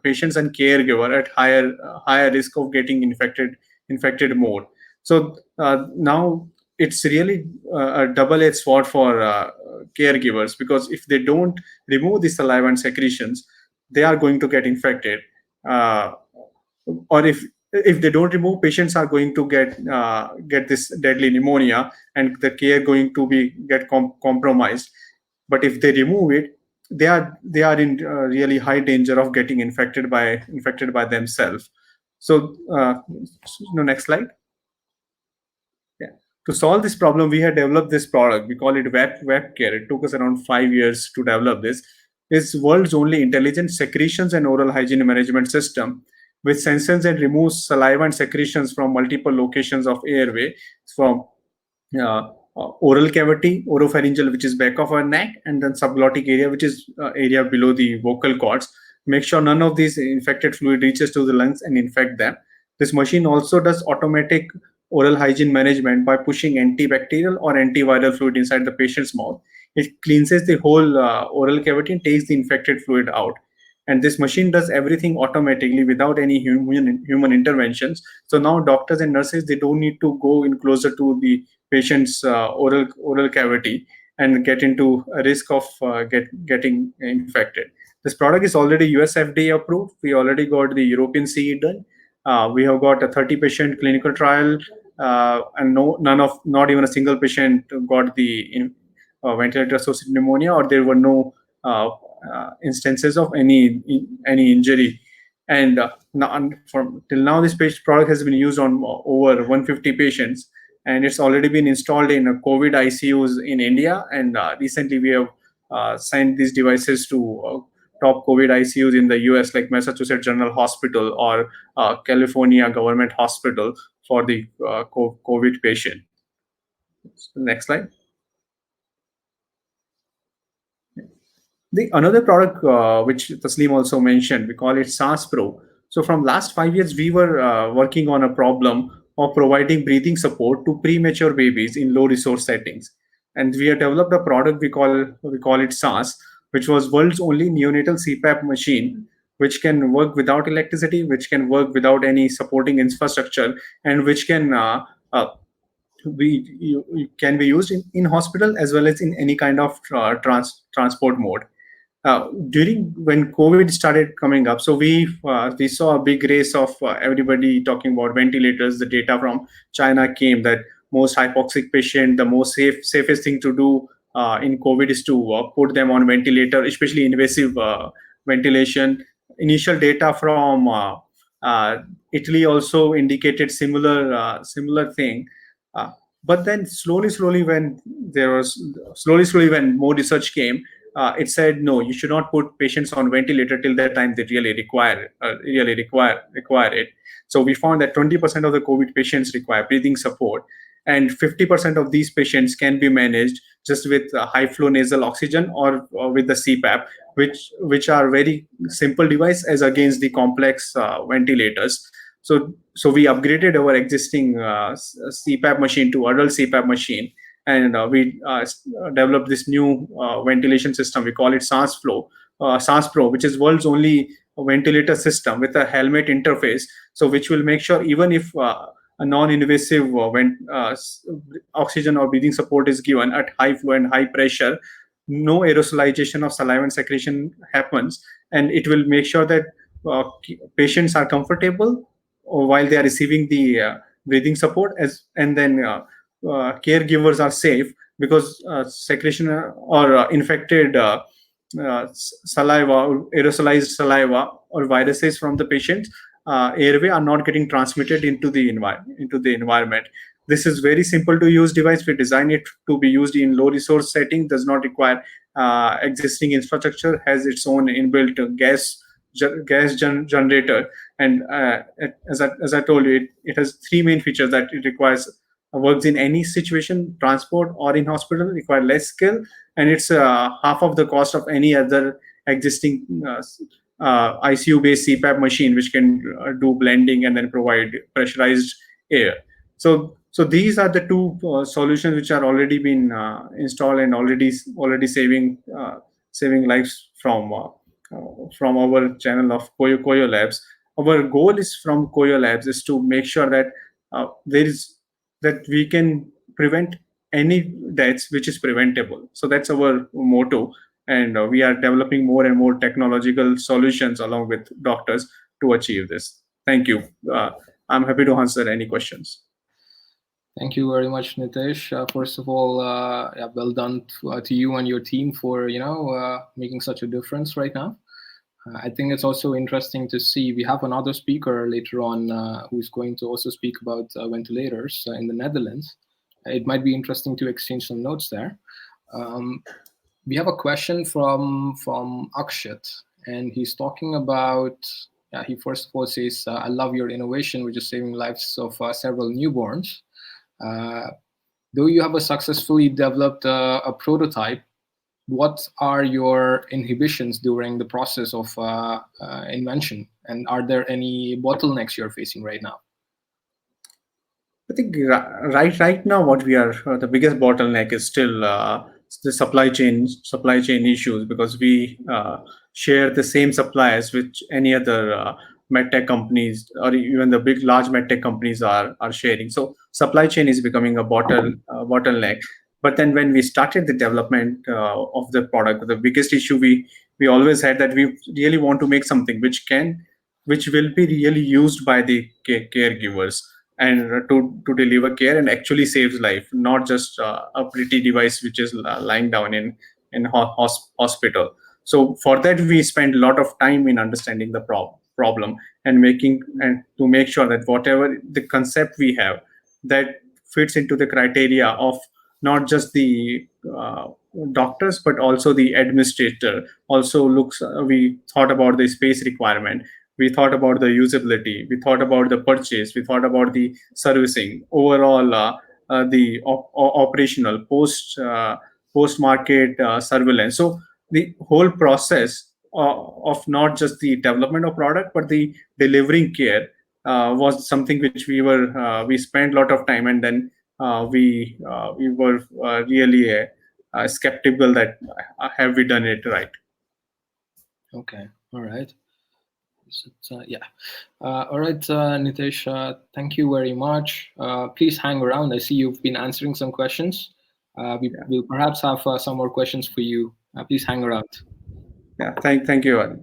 patients and caregiver at higher risk of getting infected more. So now it's really a double-edged sword for caregivers, because if they don't remove the saliva and secretions, they are going to get infected, or if they don't remove, patients are going to get this deadly pneumonia, and the care going to get compromised. But if they remove it, they are in really high danger of getting infected by themselves. So next slide. Yeah. To solve this problem, we had developed this product. We call it WebCare. It took us around 5 years to develop this. It's world's only intelligent secretions and oral hygiene management system, which senses and removes saliva and secretions from multiple locations of airway, from oral cavity, oropharyngeal, which is back of our neck, and then subglottic area, which is area below the vocal cords. Make sure none of these infected fluid reaches to the lungs and infect them. This machine also does automatic oral hygiene management by pushing antibacterial or antiviral fluid inside the patient's mouth. It cleanses the whole oral cavity and takes the infected fluid out. And this machine does everything automatically without any human interventions. So now doctors and nurses, they don't need to go in closer to the patient's oral cavity and get into a risk of getting infected. This product is already US FDA approved. We already got the European CE done. We have got a 30-patient clinical trial, and not even a single patient got the ventilator-associated pneumonia, or there were no instances of any injury. And till now, this product has been used on over 150 patients, and it's already been installed in COVID ICUs in India. And recently, we have sent these devices to top COVID ICUs in the US, like Massachusetts General Hospital or California Government Hospital for the COVID patient. Next slide. Another product which Taslim also mentioned, we call it SaaS Pro. So from last 5 years, we were working on a problem of providing breathing support to premature babies in low resource settings. And we have developed a product we call it SaaS, which was world's only neonatal CPAP machine, which can work without electricity, which can work without any supporting infrastructure, and which can can be used in hospital as well as in any kind of transport mode. During when COVID started coming up, so we saw a big race of everybody talking about ventilators. The data from China came that most hypoxic patient, the most safest thing to do in COVID is to put them on ventilator, especially invasive ventilation. Initial data from Italy also indicated similar thing. But then slowly when when more research came, it said no, you should not put patients on ventilator till that time they really require it. So we found that 20% of the COVID patients require breathing support, and 50% of these patients can be managed just with high flow nasal oxygen or with the CPAP, which are very simple device as against the complex ventilators. So we upgraded our existing CPAP machine to adult CPAP machine, and we developed this new ventilation system. We call it SaaS Pro, which is world's only ventilator system with a helmet interface. So which will make sure even if a non-invasive oxygen or breathing support is given at high flow and high pressure, no aerosolization of saliva and secretion happens, and it will make sure that patients are comfortable while they are receiving the breathing support, and then caregivers are safe because secretion or infected saliva or aerosolized saliva or viruses from the patient's airway are not getting transmitted into the environment. This is very simple to use device. We design it to be used in low resource setting, does not require existing infrastructure, has its own inbuilt gas generator, and as I told you, it has three main features that it requires. Works in any situation, transport or in hospital, require less skill, and it's half of the cost of any other existing ICU-based CPAP machine, which can do blending and then provide pressurized air. So these are the two solutions which are already been installed and already saving lives from our channel of Koyo Labs. Our goal is from Koyo Labs is to make sure that we can prevent any deaths which is preventable. So that's our motto, and we are developing more and more technological solutions along with doctors to achieve this. Thank you. I'm happy to answer any questions. Thank you very much, Nitesh. First of all, well done to you and your team for making such a difference right now. I think it's also interesting to see we have another speaker later on who's going to also speak about ventilators in the Netherlands. It might be interesting to exchange some notes there. We have a question from Akshat, and he's talking about, he first of all says, I love your innovation, which is saving lives of several newborns. Though you have successfully developed a prototype, what are your inhibitions during the process of invention? And are there any bottlenecks you're facing right now? I think right now what we are, the biggest bottleneck is still the supply chain issues, because we share the same suppliers which any other medtech companies or even the big large medtech companies are sharing. So supply chain is becoming a bottleneck. But then when we started the development of the product, the biggest issue we always had that we really want to make something which will be really used by the caregivers and to deliver care and actually saves life, not just a pretty device which is lying down in hospital. So for that we spend a lot of time in understanding the problem and to make sure that whatever the concept we have that fits into the criteria of not just the doctors but also the administrator. Also we thought about the space requirement, we thought about the usability, we thought about the purchase, we thought about the servicing, overall the operational post market surveillance. So the whole process of not just the development of product, but the delivering care was something which we spent a lot of time, and then we were really skeptical that have we done it right. Okay, all right. Yeah. All right, Nitesh, thank you very much. Please hang around. I see you've been answering some questions. We'll perhaps have some more questions for you. Please hang around. Yeah, thank you.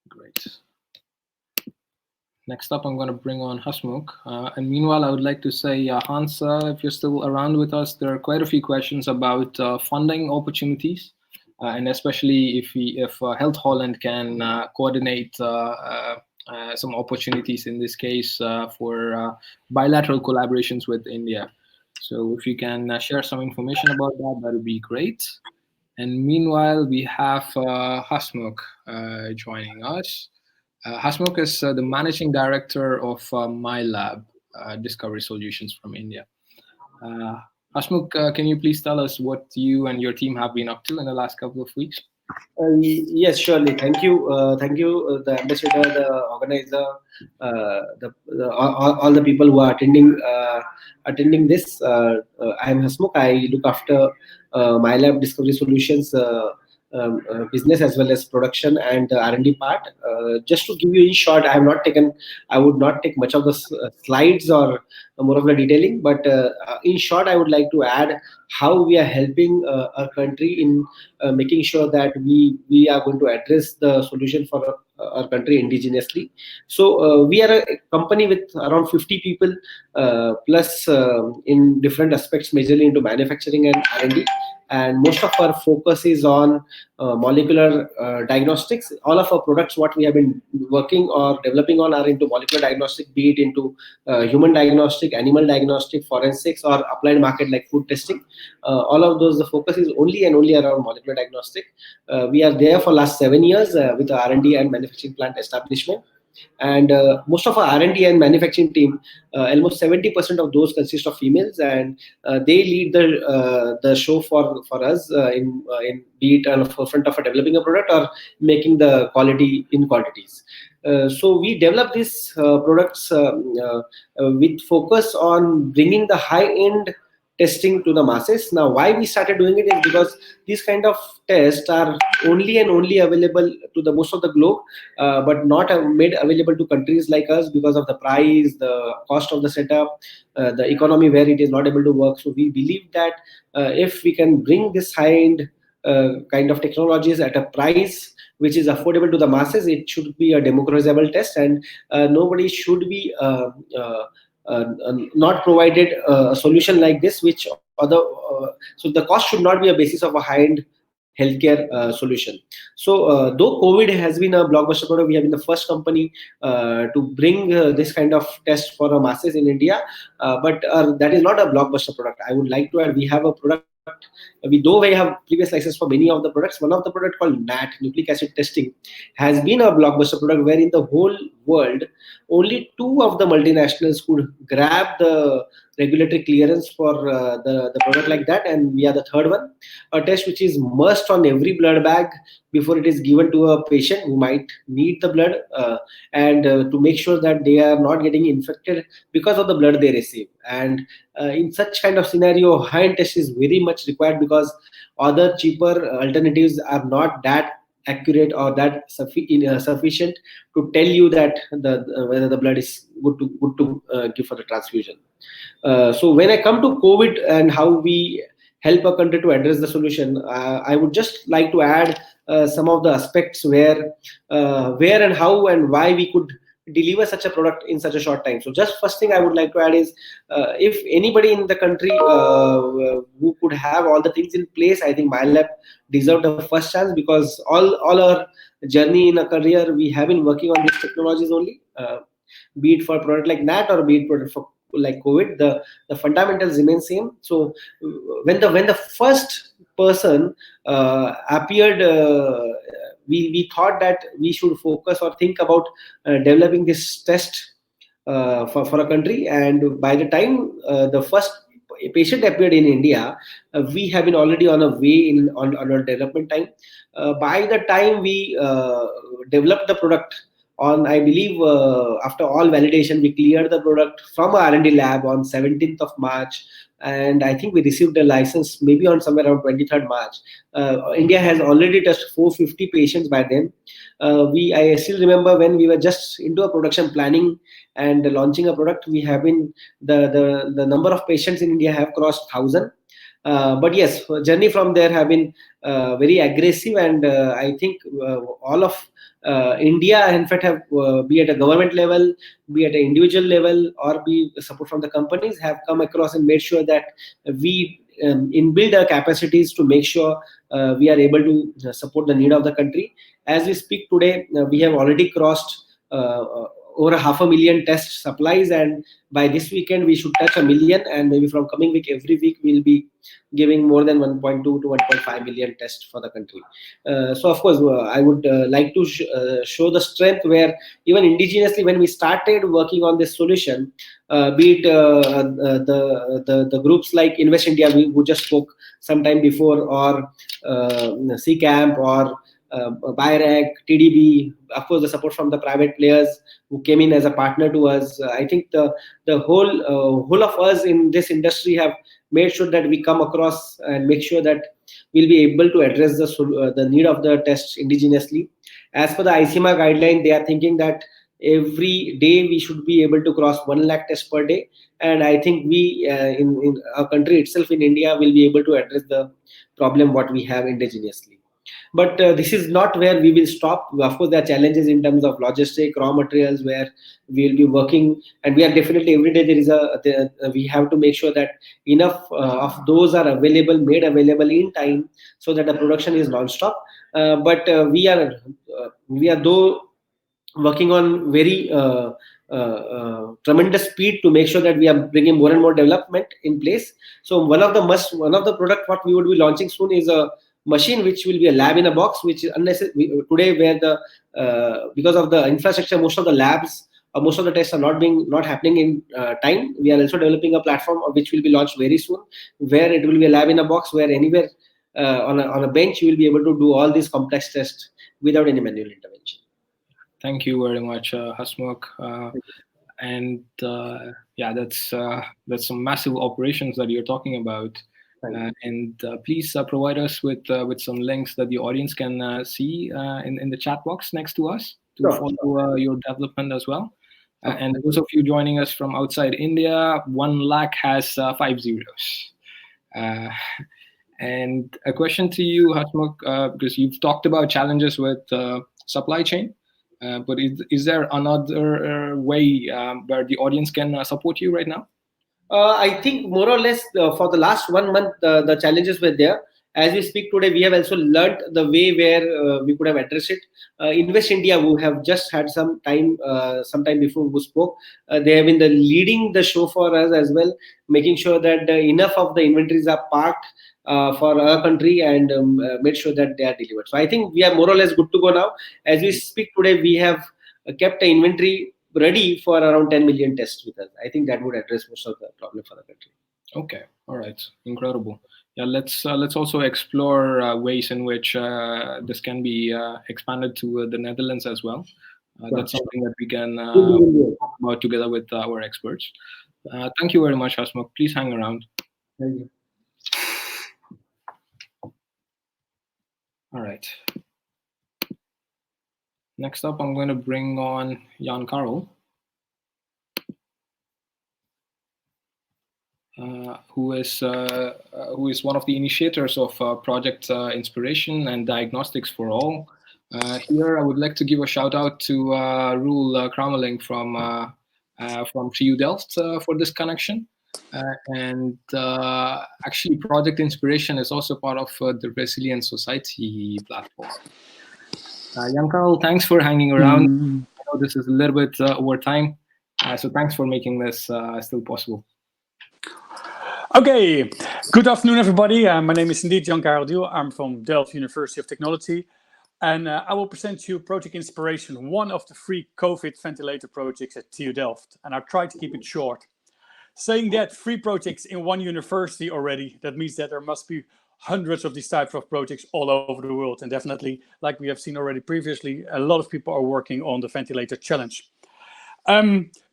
Great. Next up, I'm going to bring on Hasmukh. And meanwhile, I would like to say, Hans, if you're still around with us, there are quite a few questions about funding opportunities. And especially if Health Holland can coordinate some opportunities, in this case, for bilateral collaborations with India. So if you can share some information about that, that would be great. And meanwhile, we have Hasmukh joining us. Hasmukh is the managing director of MyLab Discovery Solutions from India. Hasmukh, can you please tell us what you and your team have been up to in the last couple of weeks? Yes, surely. Thank you, the ambassador, the organizer, all the people who are attending this. I am Hasmukh. I look after MyLab Discovery Solutions business as well as production and R&D part. Just to give you in short, I would not take much of the slides or more of the detailing, but in short, I would like to add how we are helping our country in making sure that we are going to address the solution for our country indigenously. So we are a company with around 50 people plus in different aspects, majorly into manufacturing and R&D. And most of our focus is on molecular diagnostics. All of our products, what we have been working or developing on, are into molecular diagnostic, be it into human diagnostic, animal diagnostic, forensics, or applied market like food testing. All of those, the focus is only and only around molecular diagnostic. We are there for last 7 years with the R&D and manufacturing plant establishment. And most of our R&D and manufacturing team, almost 70% of those consist of females, and they lead the show for us in be it on the forefront of developing a product or making the quality in quantities. So we develop these products with focus on bringing the high-end testing to the masses. Now, why we started doing it is because these kind of tests are only and only available to the most of the globe, but not made available to countries like us because of the price, the cost of the setup, the economy where it is not able to work. So we believe that if we can bring this high-end kind of technologies at a price which is affordable to the masses, it should be a democratizable test, and nobody should be not provided a solution like this, which other so the cost should not be a basis of a high-end healthcare solution. So though COVID has been a blockbuster product, we have been the first company to bring this kind of test for the masses in India, but that is not a blockbuster product. I would like to add, we have a product, though we have previous license for many of the products. One of the product called NAT, nucleic acid testing, has been a blockbuster product where in the whole world only 2 of the multinationals could grab the regulatory clearance for the product like that, and we are the third one. A test which is must on every blood bag before it is given to a patient who might need the blood, and to make sure that they are not getting infected because of the blood they receive. And in such kind of scenario, high-end test is very much required because other cheaper alternatives are not that accurate or that sufficient to tell you that whether the blood is good to give for the transfusion. So when I come to COVID and how we help a country to address the solution, I would just like to add some of the aspects where and how and why we could deliver such a product in such a short time. So just first thing I would like to add is, if anybody in the country who could have all the things in place, I think MyLab deserved the first chance, because all our journey in a career, we have been working on these technologies only, be it for a product like NAT or be it product for like COVID, the fundamentals remain same. So when the first person appeared, we thought that we should focus or think about developing this test for a country. And by the time the first a patient appeared in India, we have been already on a way on our development time. By the time we developed the product, I believe after all validation, we cleared the product from our R&D lab on 17th of March. And I think we received a license maybe on somewhere around 23rd March. India has already touched 450 patients by then. I still remember when we were just into a production planning and launching a product, we have been, the number of patients in India have crossed 1,000. But yes, journey from there have been very aggressive, and I think all of India, in fact, have be at a government level, be at an individual level, or be support from the companies, have come across and made sure that we inbuild our capacities to make sure we are able to support the need of the country. As we speak today, we have already crossed over 500,000 test supplies, and by this weekend we should touch 1 million, and maybe from coming week, every week we'll be giving more than 1.2 to 1.5 million tests for the country. So of course I would like to show the strength where even indigenously, when we started working on this solution, be it the groups like Invest India, who just spoke some time before, or CCAMP, or BIRAC, TDB, of course the support from the private players who came in as a partner to us. I think the whole of us in this industry have made sure that we come across and make sure that we'll be able to address the need of the tests indigenously. As per the ICMR guideline, they are thinking that every day we should be able to cross 1 lakh tests per day, and I think we in our country itself, in India, will be able to address the problem what we have indigenously. But this is not where we will stop. Of course, there are challenges in terms of logistic, raw materials, where we will be working, and we are definitely every day we have to make sure that enough of those are available, made available in time, so that the production is non-stop. But we are though working on very tremendous speed to make sure that we are bringing more and more development in place. So one of the product what we would be launching soon is a machine which will be a lab in a box, which is unnecessary today, where because of the infrastructure, most of the labs or most of the tests are not happening in time. We are also developing a platform which will be launched very soon, where it will be a lab in a box, where anywhere on a bench you will be able to do all these complex tests without any manual intervention. Thank you very much, Hasmukh. And yeah, that's some massive operations that you're talking about. And please provide us with some links that the audience can see in the chat box next to us to follow your development as well. And those of you joining us from outside India, 1 lakh has 5 zeros. And a question to you, Hasmukh, because you've talked about challenges with supply chain, but is there another way where the audience can support you right now? I think more or less for the last 1 month, the challenges were there. As we speak today, we have also learned the way where we could have addressed it. Invest India, who have just had some time before who spoke, they have been leading the show for us as well, making sure that enough of the inventories are parked for our country, and made sure that they are delivered. So I think we are more or less good to go now. As we speak today, we have kept the inventory ready for around 10 million tests with us. I think that would address most of the problem for the country. Okay, all right, incredible. Yeah, let's also explore ways in which this can be expanded to the Netherlands as well. That's something that we can talk about together with our experts. Thank you very much, Hasmukh. Please hang around. Thank you. All right. Next up, I'm going to bring on Jan Karel, who is one of the initiators of Project Inspiration and Diagnostics for All. Here, I would like to give a shout out to Roel Krameling from TU Delft for this connection. And actually, Project Inspiration is also part of the Resilient Society platform. Jan Karel, thanks for hanging around. I know this is a little bit over time, so thanks for making this still possible. Okay, good afternoon, everybody. My name is indeed Jan Karel Diel. I'm from Delft University of Technology, and I will present to you Project Inspiration, one of the 3 COVID ventilator projects at TU Delft, and I'll try to keep it short. Saying that 3 projects in 1 university already, that means that there must be hundreds of these types of projects all over the world. And definitely, like we have seen already previously, a lot of people are working on the ventilator challenge.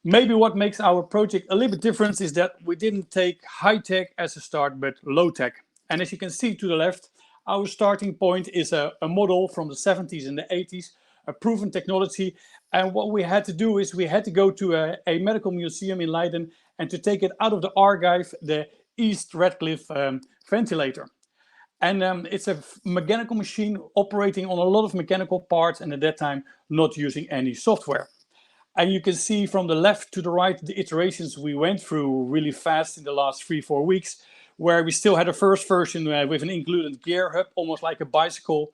Maybe what makes our project a little bit different is that we didn't take high tech as a start, but low tech. And as you can see to the left, our starting point is a model from the 70s and the 80s, a proven technology. And what we had to do is we had to go to a medical museum in Leiden and to take it out of the archive, the East Radcliffe ventilator. And it's a mechanical machine operating on a lot of mechanical parts, and at that time, not using any software. And you can see from the left to the right, the iterations we went through really fast in the last 3-4 weeks, where we still had a first version with an included gear hub, almost like a bicycle.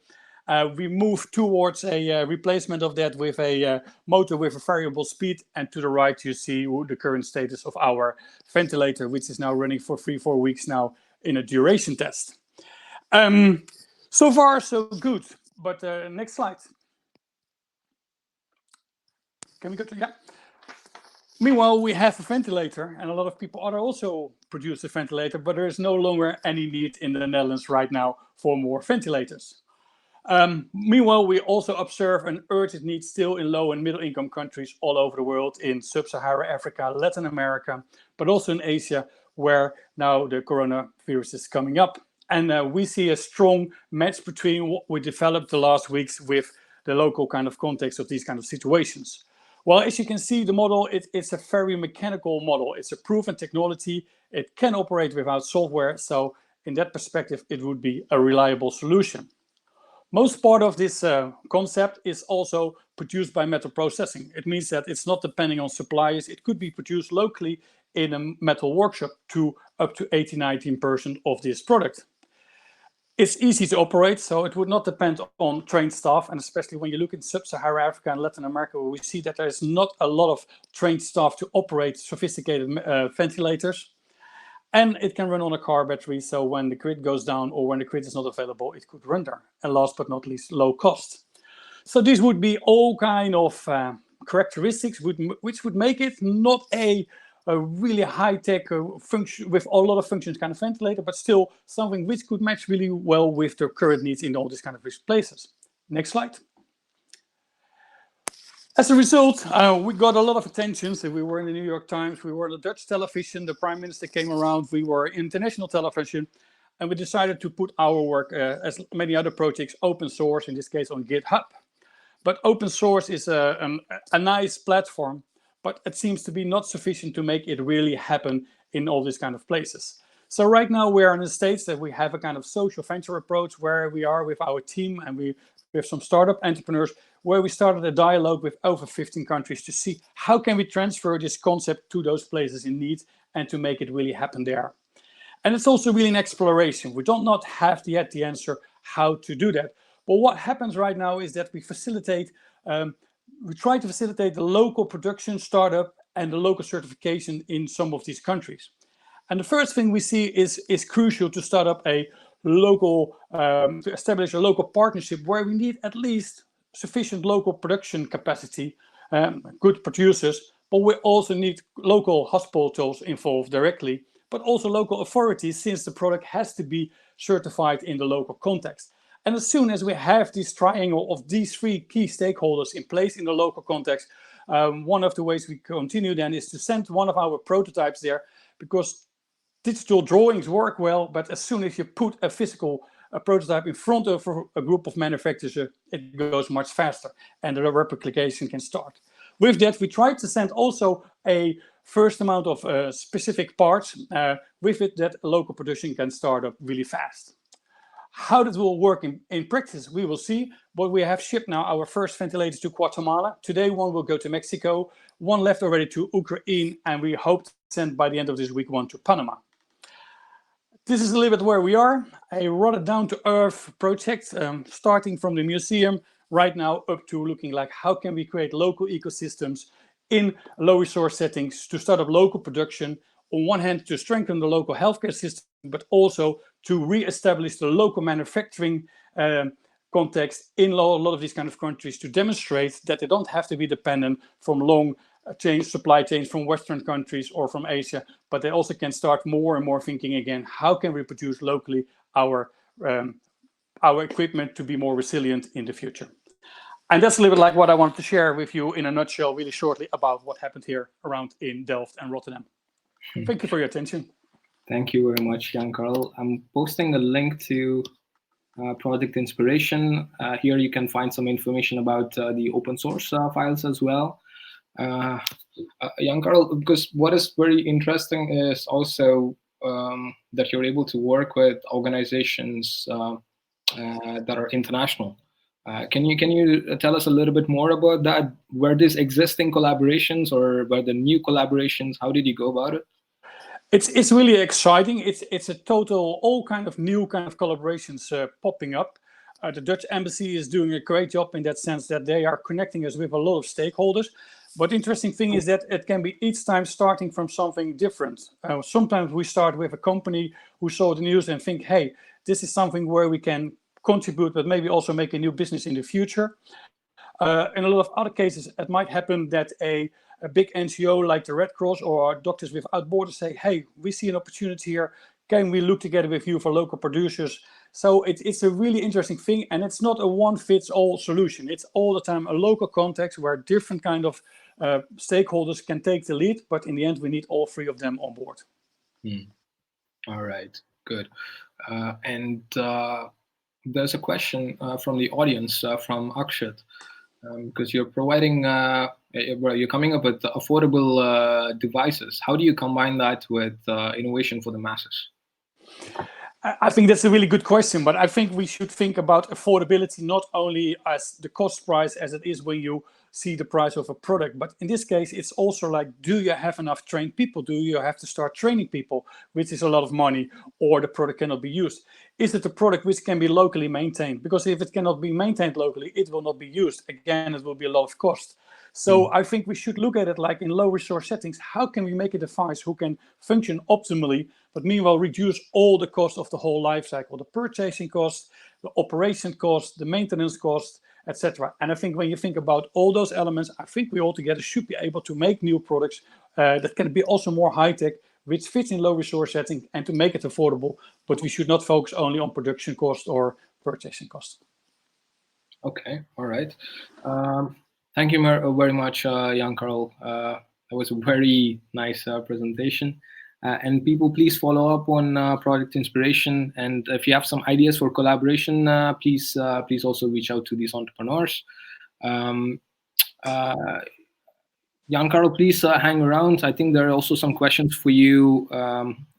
We moved towards a replacement of that with a motor with a variable speed. And to the right, you see the current status of our ventilator, which is now running for 3-4 weeks now in a duration test. So far, so good. But next slide. Can we go to, yeah. Meanwhile, we have a ventilator, and a lot of people are also produce a ventilator, but there is no longer any need in the Netherlands right now for more ventilators. Meanwhile, we also observe an urgent need still in low and middle income countries all over the world, in sub-Saharan Africa, Latin America, but also in Asia, where now the coronavirus is coming up. And we see a strong match between what we developed the last weeks with the local kind of context of these kind of situations. Well, as you can see, the model, it's a very mechanical model. It's a proven technology. It can operate without software. So in that perspective, it would be a reliable solution. Most part of this concept is also produced by metal processing. It means that it's not depending on suppliers. It could be produced locally in a metal workshop to up to 80-90% of this product. It's easy to operate, so it would not depend on trained staff, and especially when you look in sub-Saharan Africa and Latin America, where we see that there's not a lot of trained staff to operate sophisticated ventilators. And it can run on a car battery, so when the grid goes down or when the grid is not available, it could run there. And last but not least, low cost. So these would be all kind of characteristics which would make it not a really high-tech function with a lot of functions kind of ventilator, but still something which could match really well with the current needs in all these kind of places. Next slide. As a result, we got a lot of attention. So we were in the New York Times, we were on the Dutch television, the Prime Minister came around, we were international television, and we decided to put our work, as many other projects, open source, in this case on GitHub. But open source is a nice platform, but it seems to be not sufficient to make it really happen in all these kind of places. So right now we are in the States that we have a kind of social venture approach where we are with our team and we have some startup entrepreneurs where we started a dialogue with over 15 countries to see how can we transfer this concept to those places in need and to make it really happen there. And it's also really an exploration. We don't not have yet the answer how to do that. But what happens right now is that we facilitate we try to facilitate the local production startup and the local certification in some of these countries. And the first thing we see is crucial to start up a local, to establish a local partnership where we need at least sufficient local production capacity, good producers, but we also need local hospitals involved directly, but also local authorities since the product has to be certified in the local context. And as soon as we have this triangle of these 3 key stakeholders in place in the local context, one of the ways we continue then is to send one of our prototypes there, because digital drawings work well, but as soon as you put a physical prototype in front of a group of manufacturers, it goes much faster and the replication can start. With that, we try to send also a first amount of specific parts with it that local production can start up really fast. How that will work in practice, we will see. But we have shipped now our first ventilators to Guatemala. Today, one will go to Mexico, one left already to Ukraine, and we hope to send by the end of this week one to Panama. This is a little bit where we are. A rather down-to-earth project, starting from the museum right now up to looking like how can we create local ecosystems in low-resource settings to start up local production. On one hand, to strengthen the local healthcare system, but also to re-establish the local manufacturing context in a lot of these kind of countries to demonstrate that they don't have to be dependent from long supply chains from Western countries or from Asia, but they also can start more and more thinking again, how can we produce locally our equipment to be more resilient in the future? And that's a little bit like what I wanted to share with you in a nutshell, really shortly, about what happened here around in Delft and Rotterdam. Thank you for your attention. Thank you very much, Jan-Carl. I'm posting a link to Project Inspiration. Here you can find some information about the open source files as well. Jan-Carl, because what is very interesting is also that you're able to work with organizations that are international. Can you tell us a little bit more about that? Were these existing collaborations or were the new collaborations? How did you go about it? It's really exciting. It's a total, all kind of new kind of collaborations popping up. The Dutch embassy is doing a great job in that sense that they are connecting us with a lot of stakeholders. But the interesting thing is that it can be each time starting from something different. Sometimes we start with a company who saw the news and think, hey, this is something where we can contribute, but maybe also make a new business in the future. In a lot of other cases, it might happen that a big NGO like the Red Cross or Doctors Without Borders say, hey, we see an opportunity here. Can we look together with you for local producers? So it's a really interesting thing, and it's not a one-fits-all solution. It's all the time a local context where different kind of stakeholders can take the lead, but in the end, we need all three of them on board. All right, good. And there's a question from the audience, from Akshat, because you're providing, you're coming up with affordable devices. How do you combine that with innovation for the masses? I think that's a really good question, but I think we should think about affordability not only as the cost price as it is when you see the price of a product, but in this case, it's also like, do you have enough trained people? Do you have to start training people, which is a lot of money, or the product cannot be used? Is it a product which can be locally maintained? Because if it cannot be maintained locally, it will not be used. Again, it will be a lot of cost. So I think we should look at it like in low resource settings. How can we make a device who can function optimally, but meanwhile reduce all the cost of the whole life cycle, the purchasing cost, the operation cost, the maintenance cost, etc. And I think when you think about all those elements, I think we all together should be able to make new products that can be also more high-tech, which fits in low resource settings, and to make it affordable. But we should not focus only on production cost or purchasing cost. Okay, all right. Thank you very much, Jan-Carl. That was a very nice presentation. And people, please follow up on Project Inspiration. And if you have some ideas for collaboration, please also reach out to these entrepreneurs. Jan-Carl, please hang around. I think there are also some questions for you.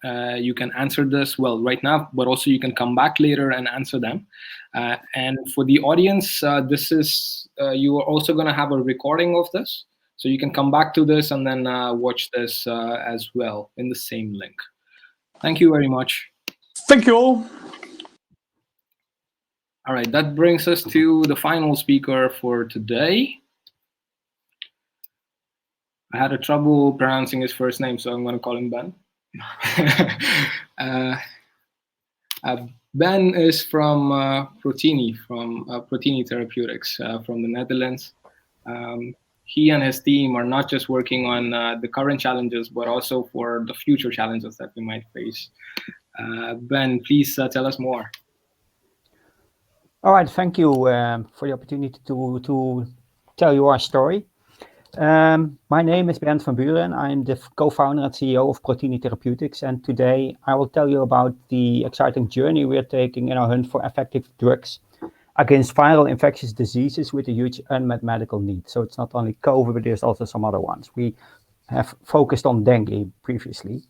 You can answer this right now, but also you can come back later and answer them. And for the audience, this is you are also going to have a recording of this. So you can come back to this and then watch this as well in the same link. Thank you very much. Thank you all. All right, that brings us to the final speaker for today. I had a trouble pronouncing his first name, so I'm going to call him Ben. Ben is from Protini, from Protini Therapeutics from the Netherlands. He and his team are not just working on the current challenges, but also for the future challenges that we might face. Ben, please tell us more. All right, thank you for the opportunity to tell you our story. My name is Bernd van Buren. I'm the co-founder and CEO of Protini Therapeutics, and today I will tell you about the exciting journey we are taking in our hunt for effective drugs against viral infectious diseases with a huge unmet medical need. So it's not only COVID, but there's also some other ones. We have focused on dengue previously.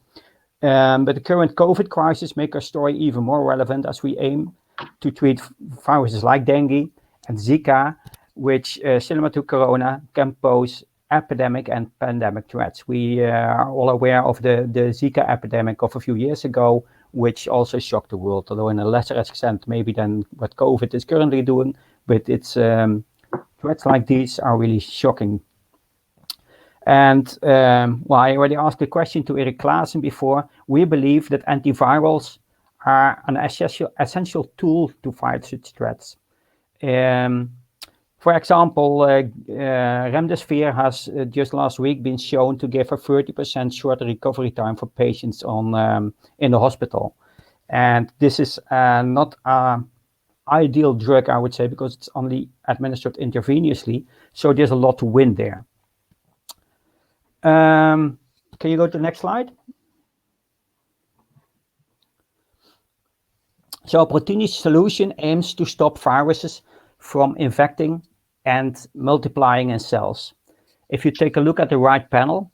But the current COVID crisis makes our story even more relevant as we aim to treat viruses like dengue and Zika, which, similar to corona, can pose epidemic and pandemic threats. We are all aware of the Zika epidemic of a few years ago, which also shocked the world, although in a lesser extent maybe than what COVID is currently doing, but its threats like these are really shocking. And I already asked the question to Erik Klaassen before. We believe that antivirals are an essential tool to fight such threats. For example, remdesivir has just last week been shown to give a 30% shorter recovery time for patients in the hospital. And this is not an ideal drug, I would say, because it's only administered intravenously. So there's a lot to win there. Can you go to the next slide? So a protein solution aims to stop viruses from infecting and multiplying in cells. If you take a look at the right panel,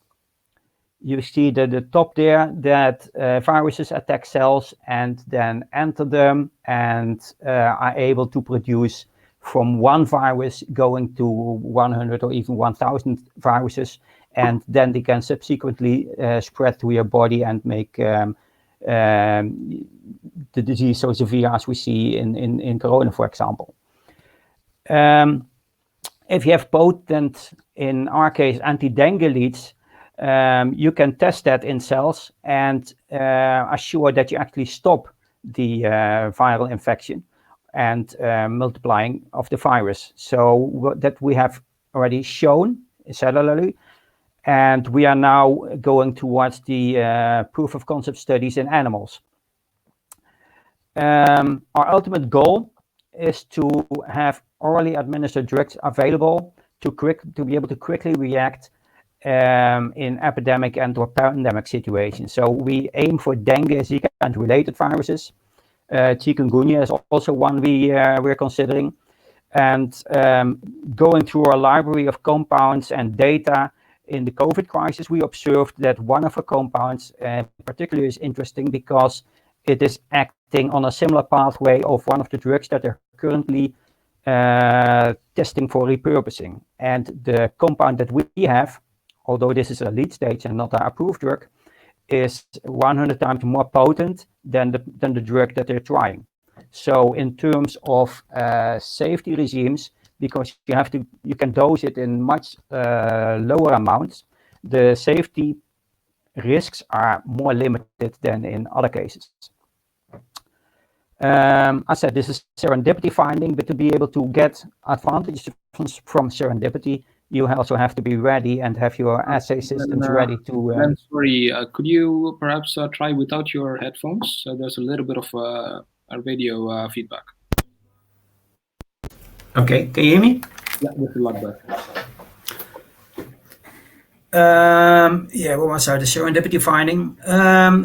you see that the top there, that viruses attack cells and then enter them and are able to produce from one virus going to 100 or even 1,000 viruses, and then they can subsequently spread through your body and make the disease so severe as we see in Corona, for example. If you have potent, in our case, anti-dengue leads, you can test that in cells and assure that you actually stop the viral infection and multiplying of the virus. So that we have already shown cellularly, and we are now going towards the proof of concept studies in animals. Our ultimate goal is to have orally administered drugs available to be able to quickly react in epidemic and or pandemic situations. So we aim for dengue, Zika, and related viruses. Chikungunya is also one we're considering. And going through our library of compounds and data in the COVID crisis, we observed that one of the compounds particularly is interesting because it is acting on a similar pathway of one of the drugs that are currently testing for repurposing. And the compound that we have, although this is a lead stage and not an approved drug, is 100 times more potent than the drug that they're trying. So in terms of safety regimes, because you can dose it in much lower amounts, the safety risks are more limited than in other cases. I said this is serendipity finding, but to be able to get advantages from serendipity, you also have to be ready and have your assay systems ready to. I'm sorry, could you perhaps try without your headphones? There's a little bit of a radio feedback. Okay, can you hear me? Yeah, this is a lot better. Yeah, what was the serendipity finding?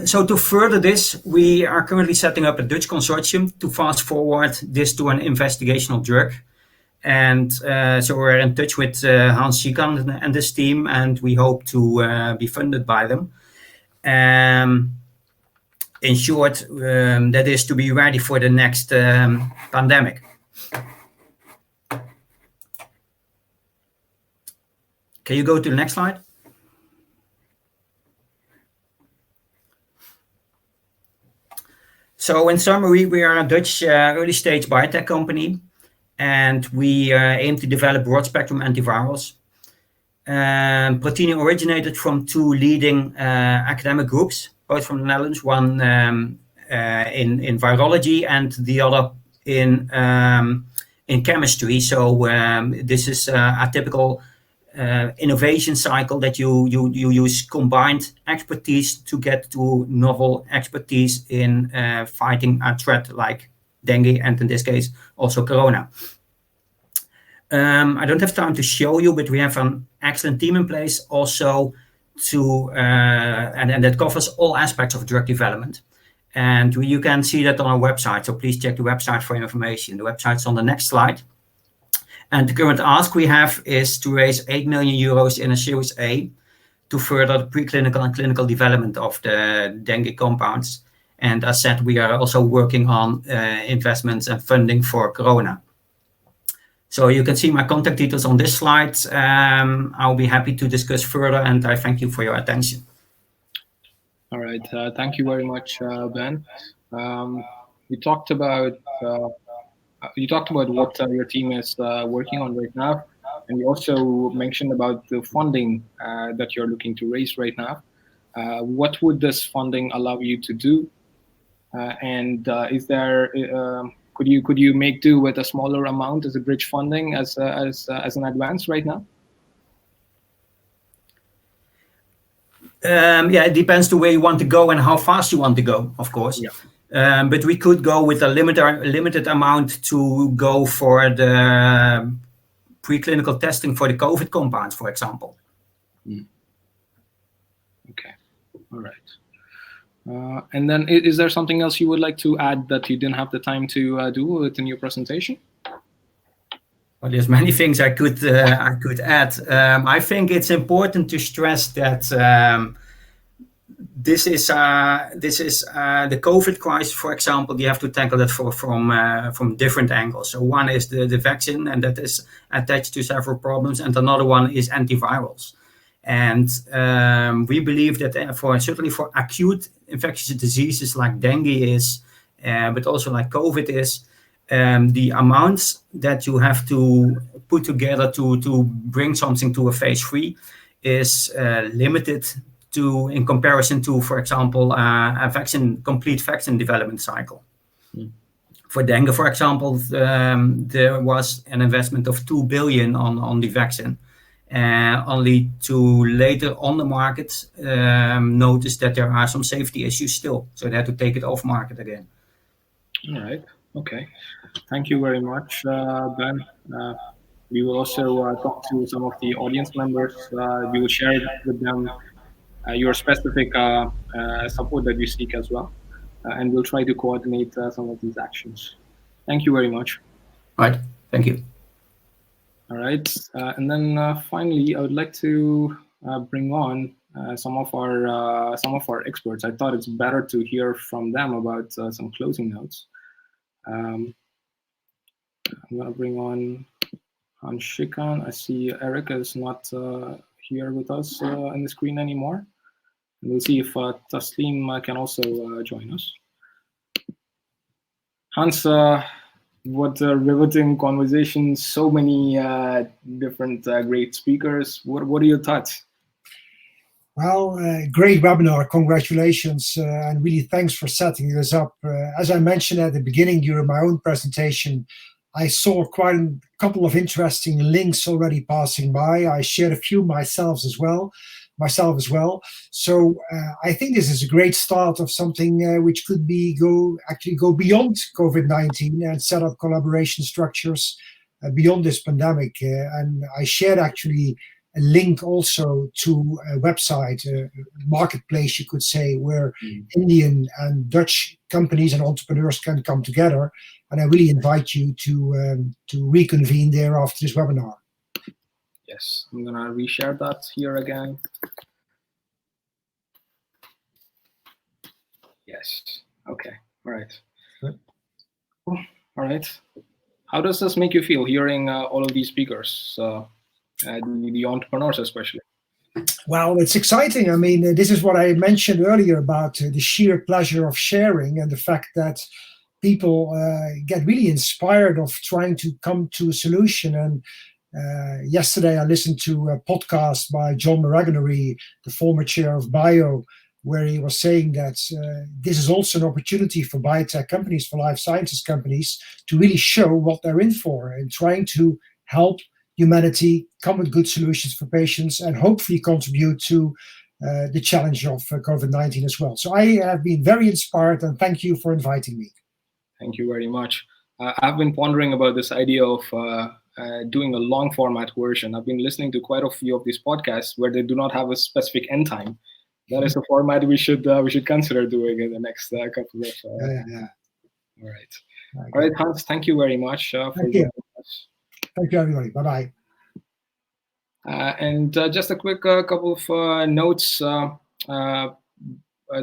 So to further this, we are currently setting up a Dutch consortium to fast forward this to an investigational drug. And so we're in touch with Hans Schikan and this team, and we hope to be funded by them. In short, that is to be ready for the next pandemic. Can you go to the next slide? So in summary, we are a Dutch early stage biotech company, and we aim to develop broad spectrum antivirals. Protein originated from two leading academic groups, both from the Netherlands, one in virology and the other in chemistry. So this is a typical innovation cycle that you use combined expertise to get to novel expertise in fighting a threat like dengue, and in this case also corona. I don't have time to show you, but we have an excellent team in place also to and that covers all aspects of drug development. And you can see that on our website, so please check the website for information. The website's on the next slide. And the current ask we have is to raise 8 million euros in a Series A to further the preclinical and clinical development of the dengue compounds. And as said, we are also working on investments and funding for corona. So you can see my contact details on this slide. I'll be happy to discuss further, and I thank you for your attention. All right, thank you very much, Ben. You talked about what your team is working on right now, and you also mentioned about the funding that you're looking to raise right now. What would this funding allow you to do? And is there Could you make do with a smaller amount as a bridge funding as an advance right now? Yeah, it depends to where you want to go and how fast you want to go, of course. Yeah. But we could go with a limited amount to go for the preclinical testing for the COVID compounds, for example. Okay, all right. And then is there something else you would like to add that you didn't have the time to do within your presentation? Well, there's many things I could add. I think it's important to stress that this is the COVID crisis, for example. You have to tackle that from different angles. So one is the vaccine, and that is attached to several problems, and another one is antivirals. And we believe that certainly for acute infectious diseases like dengue is, but also like COVID is, the amounts that you have to put together to bring something to a phase 3 is limited in comparison to, for example, a complete vaccine development cycle. For dengue, for example, there was an investment of 2 billion on the vaccine. Only to later on the market notice that there are some safety issues still. So they had to take it off market again. All right. Okay. Thank you very much, Ben. We will also talk to some of the audience members. We will share with them your specific support that you seek as well. And we'll try to coordinate some of these actions. Thank you very much. All right. Thank you. All right. And then finally, I would like to bring on some of our experts. I thought it's better to hear from them about some closing notes. I'm going to bring on Hanshikan. I see Eric is not here with us on the screen anymore. And we'll see if Taslim can also join us. Hans, what a riveting conversation, so many different great speakers. What are your thoughts? Well, great webinar, congratulations, and really thanks for setting this up. As I mentioned at the beginning during my own presentation, I saw quite a couple of interesting links already passing by. I shared a few myself as well. So I think this is a great start of something which could go beyond COVID-19 and set up collaboration structures beyond this pandemic. And I shared actually a link also to a website, a marketplace, you could say, where Indian and Dutch companies and entrepreneurs can come together. And I really invite you to reconvene there after this webinar. Yes, I'm going to reshare that here again. Yes. Okay. All right. Good. All right. How does this make you feel, hearing all of these speakers, the entrepreneurs especially? Well, it's exciting. I mean, this is what I mentioned earlier about the sheer pleasure of sharing and the fact that people get really inspired of trying to come to a solution. And yesterday I listened to a podcast by John Maraganary, the former chair of Bio, where he was saying that this is also an opportunity for biotech companies, for life sciences companies, to really show what they're in for and trying to help humanity come with good solutions for patients and hopefully contribute to the challenge of COVID-19 as well. So I have been very inspired, and thank you for inviting me. Thank you very much. I've been pondering about this idea of doing a long format version. I've been listening to quite a few of these podcasts where they do not have a specific end time. That is a format we should consider doing in the next couple of. Yeah. All right. All right, Hans. Thank you very much for joining us. Thank you, everybody. Bye bye. And just a quick couple of notes. The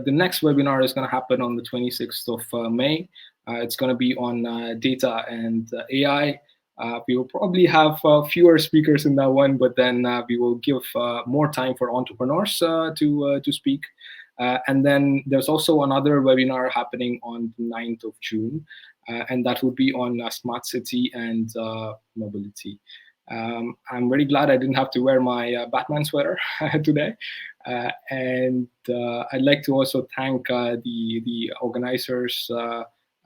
next webinar is going to happen on the 26th of May. It's going to be on data and AI. We will probably have fewer speakers in that one, but then we will give more time for entrepreneurs to speak. And then there's also another webinar happening on the 9th of June, and that would be on smart city and mobility. I'm very glad I didn't have to wear my Batman sweater today. And I'd like to also thank the organizers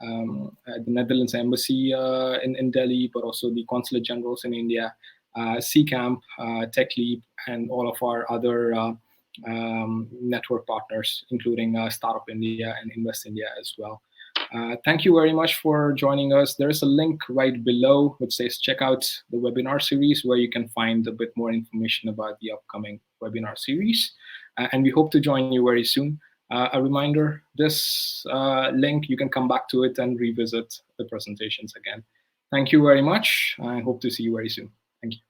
the Netherlands Embassy in Delhi, but also the Consulate Generals in India, CCamp, TechLeap, and all of our other network partners, including Startup India and Invest India as well. Thank you very much for joining us. There is a link right below which says check out the webinar series, where you can find a bit more information about the upcoming webinar series. And we hope to join you very soon. A reminder, this link, you can come back to it and revisit the presentations again. Thank you very much. I hope to see you very soon. Thank you.